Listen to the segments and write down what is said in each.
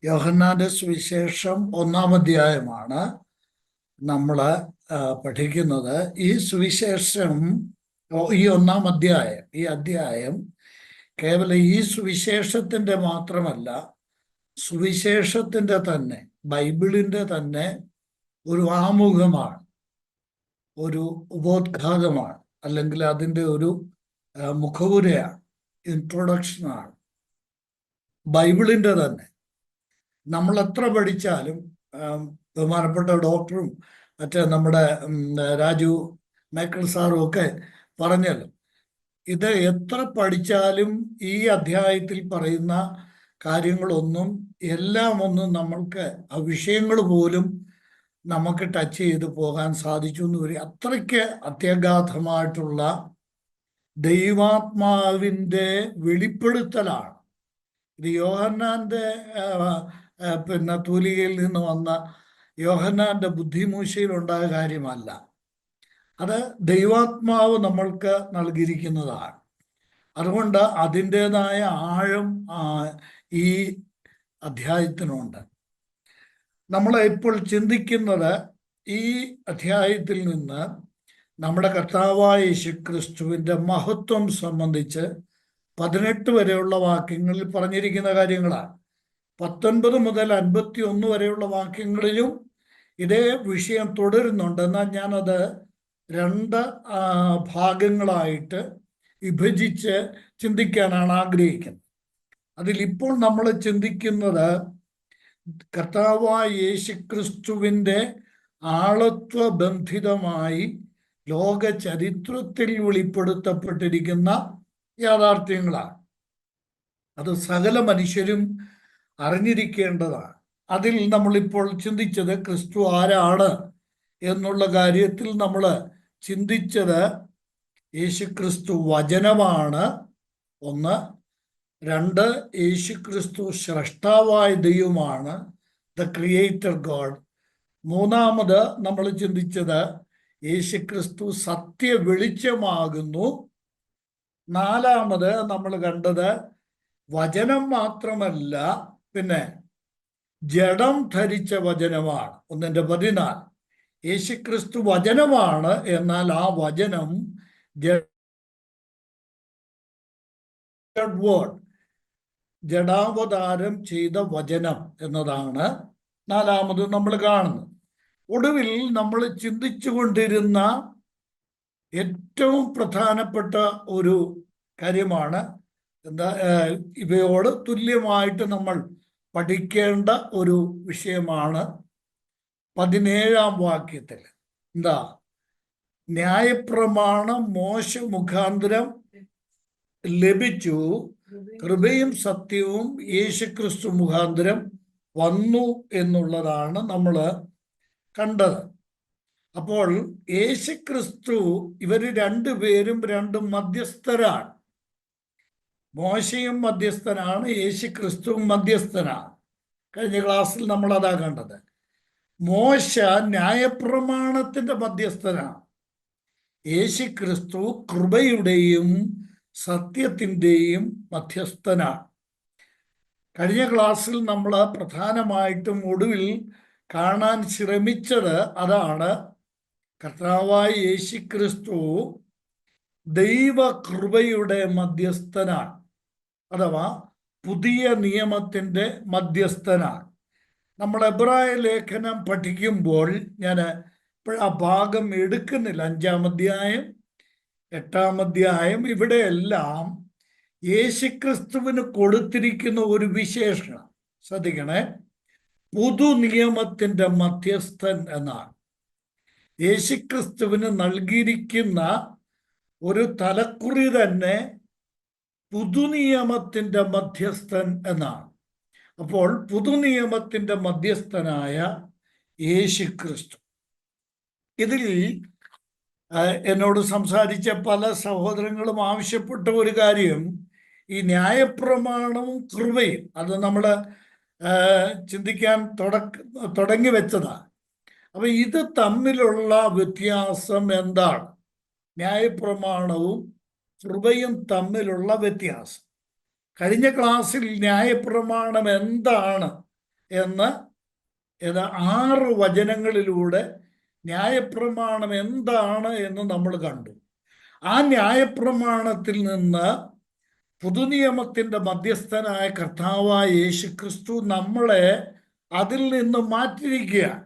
യോഹന്നാന്റെ സുവിശേഷം 1-ാം അധ്യായമാണ് നമ്മൾ പഠിക്കുന്നത്. ഈ സുവിശേഷം, ഈ 1-ാം അധ്യായം, ഈ അധ്യായം കേവലം ഈ സുവിശേഷത്തിൻ്റെ മാത്രമല്ല, സുവിശേഷത്തിൻ്റെ തന്നെ, ബൈബിളിൻ്റെ തന്നെ ഒരു ആമുഖമാണ്, ഒരു ഉപോദ്ഘാതമാണ്, അല്ലെങ്കിൽ അതിൻ്റെ ഒരു മുഖവുരയാണ്, ഇൻട്രൊഡക്ഷനാണ്. ബൈബിളിൻ്റെ തന്നെ നമ്മൾ എത്ര പഠിച്ചാലും, ബഹുമാനപ്പെട്ട ഡോക്ടറും മറ്റേ നമ്മുടെ രാജു മേക്കൽ സാറും ഒക്കെ പറഞ്ഞല്ലോ, ഇത് എത്ര പഠിച്ചാലും ഈ അധ്യായത്തിൽ പറയുന്ന കാര്യങ്ങളൊന്നും എല്ലാം ഒന്നും നമ്മൾക്ക് ആ വിഷയങ്ങൾ പോലും നമുക്ക് ടച്ച് ചെയ്ത് പോകാൻ സാധിച്ചു എന്ന് വരും. അത്രയ്ക്ക് അത്യഗാധമായിട്ടുള്ള ദൈവാത്മാവിൻ്റെ വെളിപ്പെടുത്തലാണ് ഇത്. യോഹന്നാന്റെ തൂലികയിൽ നിന്ന് വന്ന യോഹന്നാന്റെ ബുദ്ധിമൂശയിലുണ്ടായ കാര്യമല്ല, അത് ദൈവാത്മാവ് നമ്മൾക്ക് നൽകിയിരിക്കുന്നതാണ്. അതുകൊണ്ട് അതിൻ്റെതായ ആഴം ഈ അധ്യായത്തിനുണ്ട്. നമ്മൾ ഇപ്പോൾ ചിന്തിക്കുന്നത് ഈ അധ്യായത്തിൽ നിന്ന് നമ്മുടെ കർത്താവായ യേശുക്രിസ്തുവിൻ്റെ മഹത്വം സംബന്ധിച്ച് 18 വരെയുള്ള വാക്യങ്ങളിൽ പറഞ്ഞിരിക്കുന്ന കാര്യങ്ങളാണ്. 19 മുതൽ 51 വരെയുള്ള വാക്യങ്ങളിലും ഇതേ വിഷയം തുടരുന്നുണ്ട്. എന്നാൽ ഞാനത് 2 ഭാഗങ്ങളായിട്ട് വിഭജിച്ച് ചിന്തിക്കാനാണ് ആഗ്രഹിക്കുന്നത്. അതിലിപ്പോൾ നമ്മൾ ചിന്തിക്കുന്നത് കർത്താവായ യേശുക്രിസ്തുവിൻ്റെ ആളത്വബന്ധിതമായി ലോക ചരിത്രത്തിൽ വെളിപ്പെടുത്തപ്പെട്ടിരിക്കുന്ന യാഥാർത്ഥ്യങ്ങളാണ്. അത് സകല മനുഷ്യരും അറിഞ്ഞിരിക്കേണ്ടതാണ്. അതിൽ നമ്മളിപ്പോൾ ചിന്തിച്ചത് ക്രിസ്തു ആരാണ് എന്നുള്ള കാര്യത്തിൽ നമ്മൾ ചിന്തിച്ചത് യേശുക്രിസ്തു വചനമാണ്, 1. 2, യേശുക്രിസ്തു സ്രഷ്ടാവായ ദൈവമാണ്, ദ ക്രിയേറ്റർ ഗോഡ്. 3-ാമത് നമ്മൾ ചിന്തിച്ചത് യേശുക്രിസ്തു സത്യ വെളിച്ചമാകുന്നു. 4-ാമത് നമ്മൾ കണ്ടത് വചനം മാത്രമല്ല, പിന്നെ ജഡം ധരിച്ച വചനമാണ്. 1-14 യേശുക്രിസ്തു വചനമാണ്, എന്നാൽ ആ വചനം ജഡാവതാരം ചെയ്ത വചനം എന്നതാണ് 4-ാമത് നമ്മൾ കാണുന്നത്. ഒടുവിൽ നമ്മൾ ചിന്തിച്ചു കൊണ്ടിരുന്ന ഏറ്റവും പ്രധാനപ്പെട്ട ഒരു കാര്യമാണ്, ഇവയോട് തുല്യമായിട്ട് നമ്മൾ പഠിക്കേണ്ട ഒരു വിഷയമാണ് 17-ാം വാക്യത്തിൽ. എന്താ? ന്യായപ്രമാണം മോശ മുഖാന്തരം ലഭിച്ചു, കൃപയും സത്യവും യേശുക്രിസ്തു മുഖാന്തരം വന്നു എന്നുള്ളതാണ് നമ്മൾ കണ്ടത്. അപ്പോൾ യേശുക്രിസ്തു, ഇവർ രണ്ടുപേരും 2 മധ്യസ്ഥരാണ്. മോശയും മധ്യസ്ഥനാണ്, യേശുക്രിസ്തുവും മധ്യസ്ഥനാണ്. കഴിഞ്ഞ ക്ലാസ്സിൽ നമ്മൾ അതാ കണ്ടത്. മോശ ന്യായപ്രമാണത്തിൻ്റെ മധ്യസ്ഥനാണ്, യേശുക്രിസ്തു കൃപയുടെയും സത്യത്തിൻ്റെയും മധ്യസ്ഥനാണ്. കഴിഞ്ഞ ക്ലാസ്സിൽ നമ്മൾ പ്രധാനമായിട്ടും ഒടുവിൽ കാണാൻ ശ്രമിച്ചത് അതാണ്. കർത്താവായ യേശുക്രിസ്തു ദൈവകൃപയുടെ മധ്യസ്ഥനാണ്, അഥവാ പുതിയ നിയമത്തിൻ്റെ മധ്യസ്ഥനാണ്. നമ്മൾ എബ്രായ ലേഖനം പഠിക്കുമ്പോൾ, ഞാൻ ആ ഭാഗം എടുക്കുന്നില്ല, 5-ാം അധ്യായം, 8-ാം അധ്യായം, ഇവിടെയെല്ലാം യേശുക്രിസ്തുവിന് കൊടുത്തിരിക്കുന്ന ഒരു വിശേഷണം ശ്രദ്ധിക്കണേ. പുതു നിയമത്തിൻ്റെ മധ്യസ്ഥൻ എന്നാണ് യേശുക്രിസ്തുവിന് നൽകിയിരിക്കുന്ന ഒരു തലക്കുറി തന്നെ. പുതുനിയമത്തിൻ്റെ മധ്യസ്ഥൻ എന്നാണ്. അപ്പോൾ പുതുനിയമത്തിൻ്റെ മധ്യസ്ഥനായ യേശുക്രിസ്തു. ഇതിൽ എന്നോട് സംസാരിച്ച പല സഹോദരങ്ങളും ആവശ്യപ്പെട്ട ഒരു കാര്യം, ഈ ന്യായപ്രമാണവും കൃപയും, അത് നമ്മൾ ചിന്തിക്കാൻ തുടങ്ങി വെച്ചതാണ്. അപ്പം ഇത് തമ്മിലുള്ള വ്യത്യാസം എന്താണ്? ന്യായപ്രമാണവും കൃപയും തമ്മിലുള്ള വ്യത്യാസം. കഴിഞ്ഞ ക്ലാസ്സിൽ ന്യായപ്രമാണം എന്താണ് എന്ന് 6 വചനങ്ങളിലൂടെ ന്യായപ്രമാണം എന്താണ് എന്ന് നമ്മൾ കണ്ടു. ആ ന്യായപ്രമാണത്തിൽ നിന്ന് പുതുനിയമത്തിന്റെ മധ്യസ്ഥനായ കർത്താവായ യേശുക്രിസ്തു നമ്മളെ അതിൽ നിന്ന് മാറ്റിയിരിക്കുകയാണ്.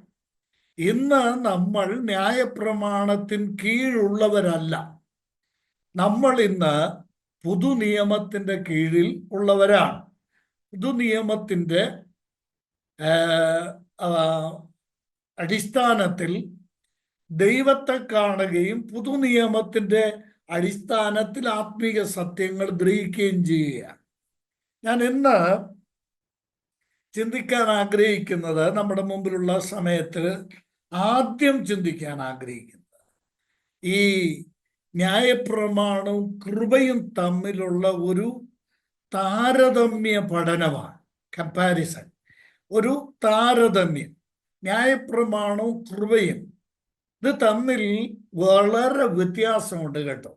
ഇന്ന് നമ്മൾ ന്യായപ്രമാണത്തിന് കീഴുള്ളവരല്ല. നമ്മൾ ഇന്ന് പുതുനിയമത്തിന്റെ കീഴിൽ ഉള്ളവരാണ്. പുതുനിയമത്തിന്റെ അടിസ്ഥാനത്തിൽ ദൈവത്തെ കാണുകയും പുതുനിയമത്തിന്റെ അടിസ്ഥാനത്തിൽ ആത്മീക സത്യങ്ങൾ ഗ്രഹിക്കുകയും ചെയ്യുകയാണ്. ഞാൻ ഇന്ന് ചിന്തിക്കാൻ ആഗ്രഹിക്കുന്നത്, നമ്മുടെ മുമ്പിലുള്ള സമയത്ത് ആദ്യം ചിന്തിക്കാൻ ആഗ്രഹിക്കുന്നത് ഈ ന്യായപ്രമാണവും കൃപയും തമ്മിലുള്ള ഒരു താരതമ്യ പഠനമാണ്. കമ്പാരിസൺ, ഒരു താരതമ്യം. ന്യായപ്രമാണവും കൃപയും ഇത് തമ്മിൽ വളരെ വ്യത്യാസമുണ്ട് കേട്ടോ.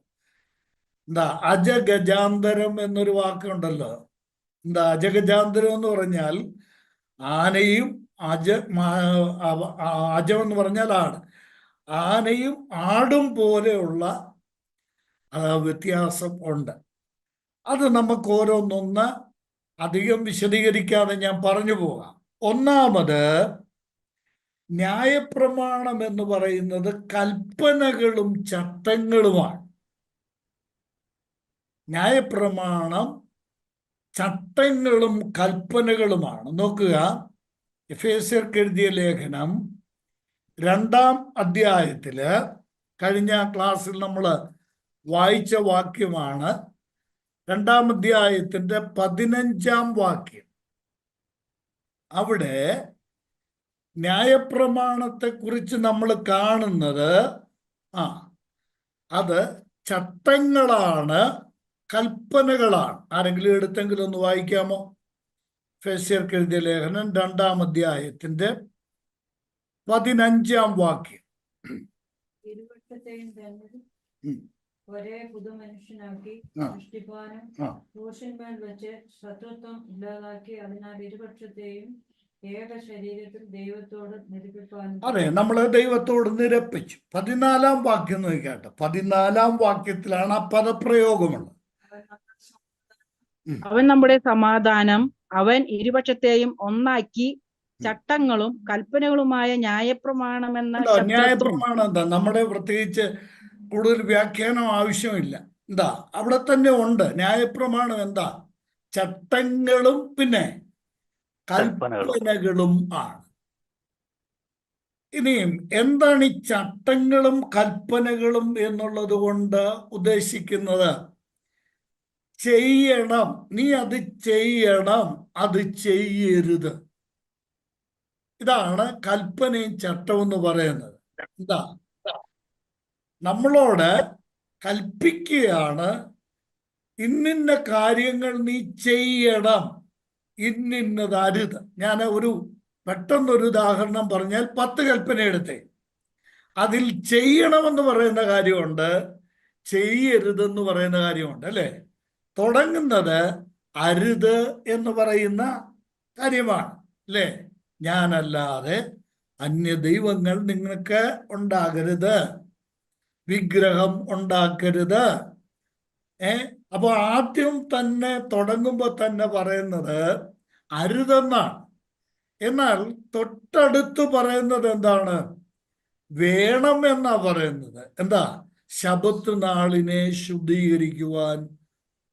അജഗജാന്തരം എന്നൊരു വാക്കുണ്ടല്ലോ. അജഗജാന്തരം എന്ന് പറഞ്ഞാൽ ആനയും അജം എന്ന് പറഞ്ഞാൽ ആട്. ആനയും ആടും പോലെയുള്ള വ്യത്യാസം ഉണ്ട്. അത് നമുക്ക് ഓരോന്നൊന്ന് അധികം വിശദീകരിക്കാതെ ഞാൻ പറഞ്ഞു പോകാം. ഒന്നാമത്, ന്യായപ്രമാണം എന്ന് പറയുന്നത് കൽപ്പനകളും ചട്ടങ്ങളുമാണ്. ന്യായപ്രമാണം ചട്ടങ്ങളും കൽപ്പനകളുമാണ്. നോക്കുക, എഫേസ്യർക്ക് എഴുതിയ ലേഖനം 2-ാം അധ്യായത്തില് കഴിഞ്ഞ ക്ലാസ്സിൽ നമ്മൾ വായിച്ച വാക്യമാണ്. 2-ാം അധ്യായത്തിന്റെ 15-ാം വാക്യം. അവിടെ ന്യായപ്രമാണത്തെക്കുറിച്ച് നമ്മൾ കാണുന്നത് അത് ചട്ടങ്ങളാണ്, കൽപ്പനകളാണ്. ആരെങ്കിലും എടുത്തെങ്കിലും ഒന്ന് വായിക്കാമോ? എഫേസ്യർക്ക് എഴുതിയ ലേഖനം 2-ാം അധ്യായത്തിന്റെ 15-ാം വാക്യം. ഒരേ പുതുമനുഷ്യനാക്കി സൃഷ്ടിപ്പാനും ക്രൂശിന്മേൽ വെച്ച് ശത്രുത്വം ഇല്ലാതാക്കി അതിനാൽ ഇരുപക്ഷത്തെയും ഏക ശരീരത്തിൽ ദൈവത്തോട് നിരപ്പിപ്പാനും. അതെ, നമ്മൾ ദൈവത്തോട് നിരപ്പിച്ചു. 14-ാം വാക്യം നോക്കിയാട്ടെ. 14-ാം വാക്യത്തിലാണ് ആ പദപ്രയോഗമുള്ളത്. അവൻ നമ്മുടെ സമാധാനം, അവൻ ഇരുപക്ഷത്തെയും ഒന്നാക്കി ചട്ടങ്ങളും കൽപ്പനകളുമായ ന്യായപ്രമാണമെന്ന ന്യായപ്രമാണം എന്താ? നമ്മുടെ പ്രത്യേകിച്ച് കൂടുതൽ വ്യാഖ്യാനം ആവശ്യമില്ല. അവിടെ തന്നെ ഉണ്ട്. ന്യായപ്രമാണം എന്താ? ചട്ടങ്ങളും പിന്നെ കൽപ്പനകളും ആണ്. ഇനിയും എന്താണ് ഈ ചട്ടങ്ങളും കൽപ്പനകളും എന്നുള്ളത് കൊണ്ട് ഉദ്ദേശിക്കുന്നത്? ചെയ്യണം, നീ അത് ചെയ്യണം, അത് ചെയ്യരുത്. ഇതാണ് കൽപ്പനയും ചട്ടവും എന്ന് പറയുന്നത്. നമ്മളോട് കൽപ്പിക്കുകയാണ്, ഇന്നിന്ന കാര്യങ്ങൾ നീ ചെയ്യണം, ഇന്നിന്നത് അരുത്. ഞാൻ പെട്ടെന്നൊരു ഉദാഹരണം പറഞ്ഞാൽ 10 കൽപ്പന എടുത്തേ. അതിൽ ചെയ്യണമെന്ന് പറയുന്ന കാര്യമുണ്ട്, ചെയ്യരുതെന്ന് പറയുന്ന കാര്യമുണ്ട്, അല്ലേ? തുടങ്ങുന്നത് അരുത് എന്ന് പറയുന്ന കാര്യമാണ്, അല്ലേ? ഞാനല്ലാതെ അന്യ ദൈവങ്ങൾ നിങ്ങൾക്ക് ഉണ്ടാകരുത്, വിഗ്രഹം ഉണ്ടാക്കരുത്. അപ്പൊ ആദ്യം തന്നെ തുടങ്ങുമ്പോൾ തന്നെ പറയുന്നത് അരുതെന്നാണ്. എന്നാൽ തൊട്ടടുത്ത് പറയുന്നത് എന്താണ്? വേണം എന്നാ പറയുന്നത്. എന്താ? ശബത്ത് നാളിനെ ശുദ്ധീകരിക്കുവാൻ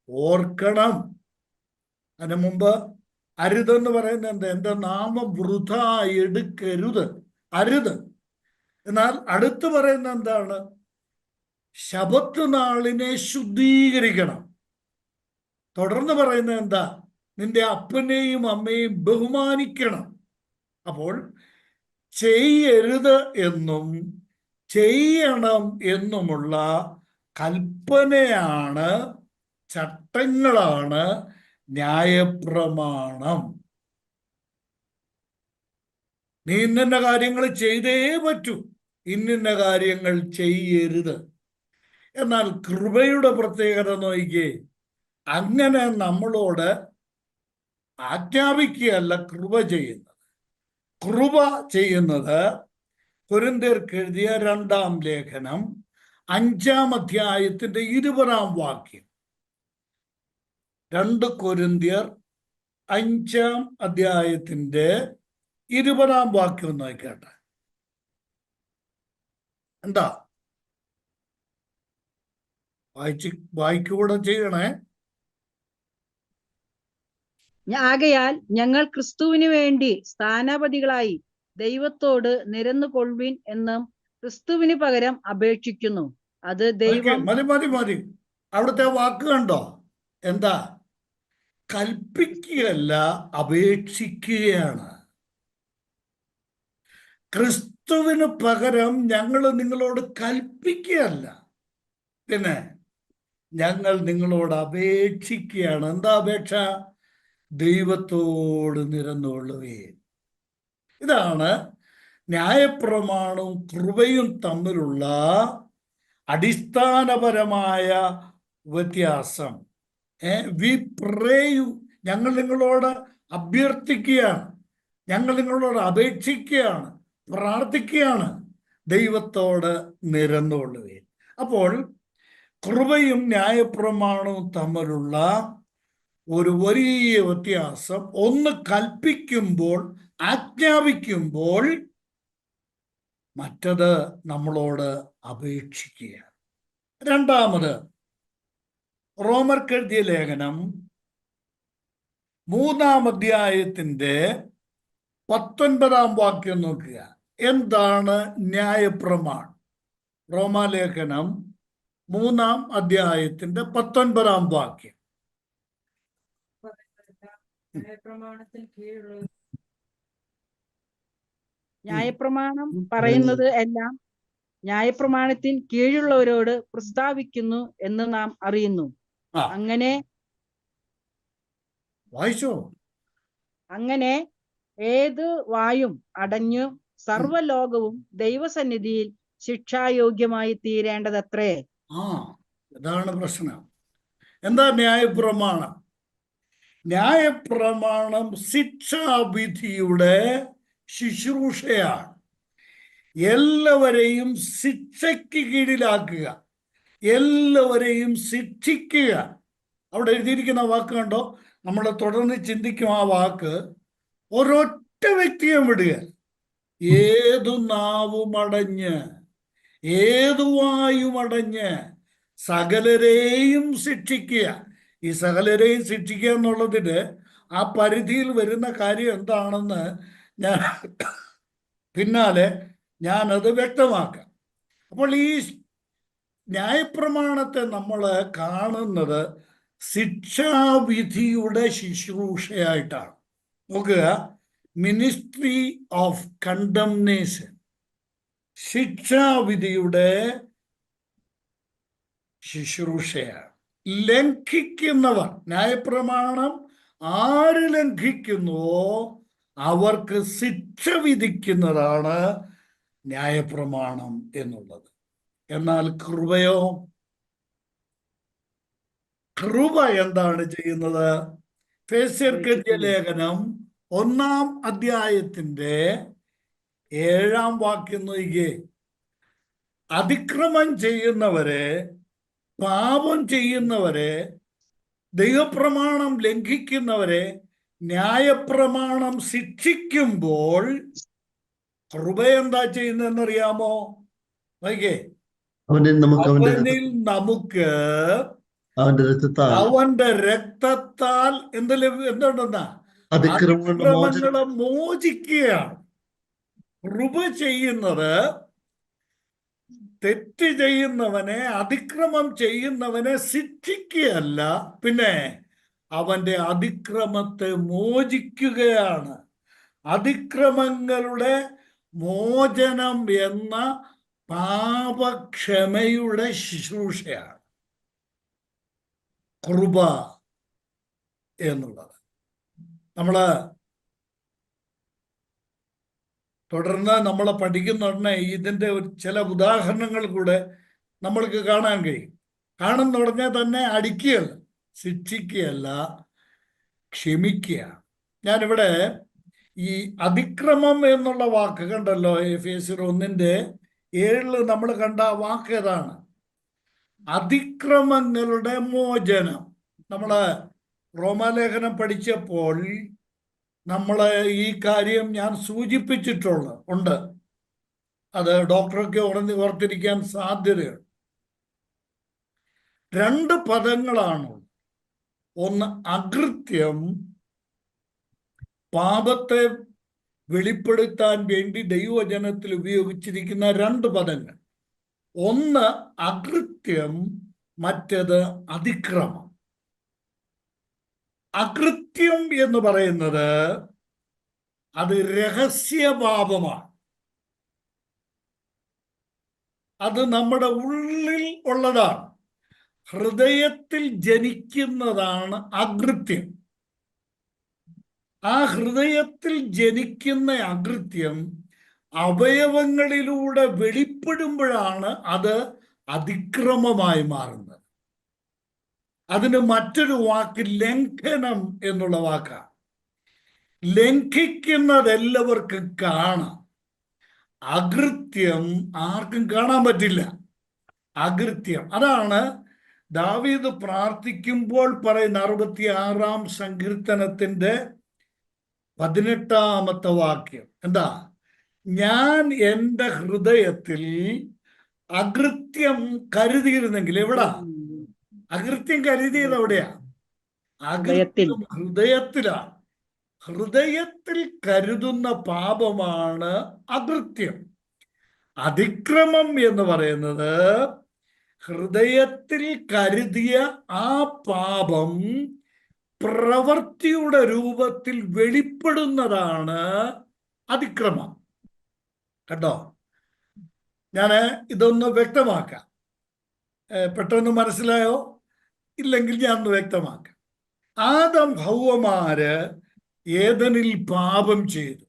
ഓർക്കണം. അതിന് മുമ്പ് അരുതെന്ന് പറയുന്നത് എന്താ? എന്റെ നാമം വൃഥ എടുക്കരുത്, അരുത്. എന്നാൽ അടുത്ത് പറയുന്നത് എന്താണ്? ശബത്ത് നാളിനെ ശുദ്ധീകരിക്കണം. തുടർന്ന് പറയുന്നത് എന്താ? നിന്റെ അപ്പനെയും അമ്മയും ബഹുമാനിക്കണം. അപ്പോൾ ചെയ്യരുത് എന്നും ചെയ്യണം എന്നുമുള്ള കൽപ്പനയാണ്, ചട്ടങ്ങളാണ് ന്യായപ്രമാണം. നീ ഇന്ന കാര്യങ്ങൾ ചെയ്തേ പറ്റൂ, ഇന്ന കാര്യങ്ങൾ ചെയ്യരുത്. എന്നാൽ കൃപയുടെ പ്രത്യേകത നോക്കിക്കേ, അങ്ങനെ നമ്മളോട് ആജ്ഞാപിക്കുകയല്ല കൃപ ചെയ്യുന്നത്. കൃപ ചെയ്യുന്നത് കൊരിന്ത്യർക്ക് എഴുതിയ 2-ാം ലേഖനം 5-ാം അധ്യായത്തിന്റെ 20-ാം വാക്യം. 2 കൊരിന്ത്യർ 5-ാം അധ്യായത്തിന്റെ 20-ാം വാക്യം ഒന്ന് നോക്കട്ടെ. എന്താ വായിക്കൂടെ ചെയ്യണേ. ആകയാൽ ഞങ്ങൾ ക്രിസ്തുവിന് വേണ്ടി സ്ഥാനാപതികളായി ദൈവത്തോട് നിരന്നു കൊള്ളുവിൻ എന്നും ക്രിസ്തുവിന് പകരം അപേക്ഷിക്കുന്നു. അത് ദൈവം. മതി. അവിടുത്തെ വാക്ക് കണ്ടോ? എന്താ? കൽപ്പിക്കുകയല്ല, അപേക്ഷിക്കുകയാണ്. ക്രിസ്തുവിന് പകരം ഞങ്ങൾ നിങ്ങളോട് കൽപ്പിക്കുകയല്ല, പിന്നെ ഞങ്ങൾ നിങ്ങളോട് അപേക്ഷിക്കുകയാണ്. എന്താ അപേക്ഷ? ദൈവത്തോട് നിരന്നുകൊള്ളുകയും. ഇതാണ് ന്യായപ്രമാണവും കൃപയും തമ്മിലുള്ള അടിസ്ഥാനപരമായ വ്യത്യാസം. വി പ്രേയു, ഞങ്ങൾ നിങ്ങളോട് അഭ്യർത്ഥിക്കുകയാണ്, ഞങ്ങൾ നിങ്ങളോട് അപേക്ഷിക്കുകയാണ്, പ്രാർത്ഥിക്കുകയാണ്, ദൈവത്തോട് നിരന്നുകൊള്ളുകയും. അപ്പോൾ കൃപയും ന്യായപ്രമാണവും തമ്മിലുള്ള ഒരു വലിയ വ്യത്യാസം, ഒന്ന് കൽപ്പിക്കുമ്പോൾ, ആജ്ഞാപിക്കുമ്പോൾ, മറ്റത് നമ്മളോട് അപേക്ഷിക്കുകയാണ്. രണ്ടാമത് റോമർക്കെഴുതിയ ലേഖനം 3-ാം അധ്യായത്തിന്റെ 19-ാം വാക്യം നോക്കുക. എന്താണ് ന്യായപ്രമാണം? റോമാലേഖനം 3-ാം അധ്യായത്തിന്റെ 19-ാം വാക്യം. ന്യായപ്രമാണം പറയുന്നത് എല്ലാം ന്യായപ്രമാണത്തിന് കീഴുള്ളവരോട് പ്രസ്താവിക്കുന്നു എന്ന് നാം അറിയുന്നു. അങ്ങനെ വായിച്ചോ? അങ്ങനെ ഏത് വായും അടഞ്ഞു സർവ്വലോകവും ദൈവസന്നിധിയിൽ ശിക്ഷായോഗ്യമായി തീരേണ്ടതത്രേ. ഇതാണ് പ്രശ്നം. എന്താ ന്യായപ്രമാണം? ന്യായപ്രമാണം ശിക്ഷാവിധിയുടെ ശുശ്രൂഷയാണ്. എല്ലാവരെയും ശിക്ഷയ്ക്ക് കീഴിലാക്കുക, എല്ലാവരെയും ശിക്ഷിക്കുക. അവിടെ എഴുതിയിരിക്കുന്ന വാക്ക് കണ്ടോ? നമ്മൾ തുടർന്ന് ചിന്തിക്കും ആ വാക്ക്. ഒരൊറ്റ വ്യക്തിയെ വിടുക, ഏതു നാവും അടഞ്ഞ്, ഏതു വായും അടഞ്ഞ് സകലരെയും ശിക്ഷിക്കുക. ഈ സകലരെയും ശിക്ഷിക്കുക എന്നുള്ളതിന് ആ പരിധിയിൽ വരുന്ന കാര്യം എന്താണെന്ന് പിന്നാലെ ഞാനത് വ്യക്തമാക്കാം. അപ്പോൾ ഈ ന്യായപ്രമാണത്തെ നമ്മൾ കാണുന്നത് ശിക്ഷാവിധിയുടെ ശുശ്രൂഷയായിട്ടാണ്. നോക്കുക, മിനിസ്ട്രി ഓഫ് കണ്ടംനേഷൻ, ശിക്ഷാവിധിയുടെ ശുശ്രൂഷയാണ്. ലംഘിക്കുന്നവർ, ന്യായപ്രമാണം ആര് ലംഘിക്കുന്നുവോ അവർക്ക് ശിക്ഷ വിധിക്കുന്നതാണ് ന്യായപ്രമാണം എന്നുള്ളത്. എന്നാൽ കൃപയോ? കൃപ എന്താണ് ചെയ്യുന്നത്? എഫേസ്യർക്കെഴുതിയ ലേഖനം 1-ാം അധ്യായത്തിന്റെ 7-ാം വാക്യം നോക്കിയേ. അതിക്രമം ചെയ്യുന്നവരെ, പാപം ചെയ്യുന്നവരെ, ദൈവപ്രമാണം ലംഘിക്കുന്നവരെ ന്യായപ്രമാണം ശിക്ഷിക്കുമ്പോൾ കൃപ എന്താ ചെയ്യുന്നതെന്നറിയാമോ? നോക്കിയേ, അവനിൽ നമുക്ക് അവന്റെ രക്തത്താൽ എന്തുണ്ടെന്നാ അതിക്രമങ്ങളെ മോചിക്കുകയാണ്. കൃപ ചെയ്യുന്നത് തെറ്റ് ചെയ്യുന്നവനെ, അതിക്രമം ചെയ്യുന്നവനെ ശിക്ഷിക്കുകയല്ല, പിന്നെ അവന്റെ അതിക്രമത്തെ മോചിക്കുകയാണ്. അതിക്രമങ്ങളുടെ മോചനം എന്ന പാപക്ഷമയുടെ ശുശ്രൂഷയാണ് കൃപ എന്നുള്ളത്. നമ്മള് തുടർന്ന് നമ്മൾ പഠിക്കുന്ന ഉടനെ ഇതിൻ്റെ ചില ഉദാഹരണങ്ങൾ കൂടെ നമ്മൾക്ക് കാണാൻ കഴിയും. കാണുന്ന ഉടനെ തന്നെ അടിക്കുകയല്ല, ശിക്ഷിക്കുകയല്ല, ക്ഷമിക്കുക. ഞാനിവിടെ ഈ അതിക്രമം എന്നുള്ള വാക്ക് കണ്ടല്ലോ, എഫേസ്യർ 1:7 നമ്മൾ കണ്ട ആ വാക്ക് ഏതാണ്? അതിക്രമങ്ങളുടെ മോചനം. നമ്മള് റോമാലേഖനം പഠിച്ചപ്പോൾ നമ്മള് ഈ കാര്യം ഞാൻ ഉണ്ട്. അത് ഡോക്ടറൊക്കെ ഓർത്തിരിക്കാൻ സാധ്യതയുണ്ട്. 2 പദങ്ങളാണ്. ഒന്ന് അകൃത്യം, പാപത്തെ വെളിപ്പെടുത്താൻ വേണ്ടി ദൈവവചനത്തിൽ ഉപയോഗിച്ചിരിക്കുന്ന 2 പദങ്ങൾ. ഒന്ന് അകൃത്യം, മറ്റേത് അതിക്രമം. അകൃത്യം എന്ന് പറയുന്നത് അത് രഹസ്യപാപമാണ്. അത് നമ്മുടെ ഉള്ളിൽ ഉള്ളതാണ്. ഹൃദയത്തിൽ ജനിക്കുന്നതാണ് അകൃത്യം. ആ ഹൃദയത്തിൽ ജനിക്കുന്ന അകൃത്യം അവയവങ്ങളിലൂടെ വെളിപ്പെടുമ്പോഴാണ് അത് അതിക്രമമായി മാറുന്നത്. അതിന് മറ്റൊരു വാക്ക് ലംഘനം എന്നുള്ള വാക്കാണ്. ലംഘിക്കുന്നത് എല്ലാവർക്കും കാണാം. അകൃത്യം ആർക്കും കാണാൻ പറ്റില്ല. അകൃത്യം അതാണ് ദാവീദ് പ്രാർത്ഥിക്കുമ്പോൾ പറയുന്ന 66-ാം സങ്കീർത്തനത്തിന്റെ 18-ാമത്തെ വാക്യം എന്താ? ഞാൻ എൻ്റെ ഹൃദയത്തിൽ അകൃത്യം കരുതിയിരുന്നെങ്കിൽ. എവിടാ അകൃത്യം കരുതിയത്? എവിടെയാ? അകൃത്യം ഹൃദയത്തിലാണ്. ഹൃദയത്തിൽ കരുതുന്ന പാപമാണ് അകൃത്യം. അതിക്രമം എന്ന് പറയുന്നത് ഹൃദയത്തിൽ കരുതിയ ആ പാപം പ്രവൃത്തിയുടെ രൂപത്തിൽ വെളിപ്പെടുന്നതാണ് അതിക്രമം. കേട്ടോ, ഞാൻ ഇതൊന്ന് വ്യക്തമാക്കാം. പെട്ടെന്ന് മനസ്സിലായോ? ഇല്ലെങ്കിൽ ഞാൻ ഒന്ന് വ്യക്തമാക്കാം. ആദം ഹൗവമാര് ഏദനിൽ പാപം ചെയ്തു.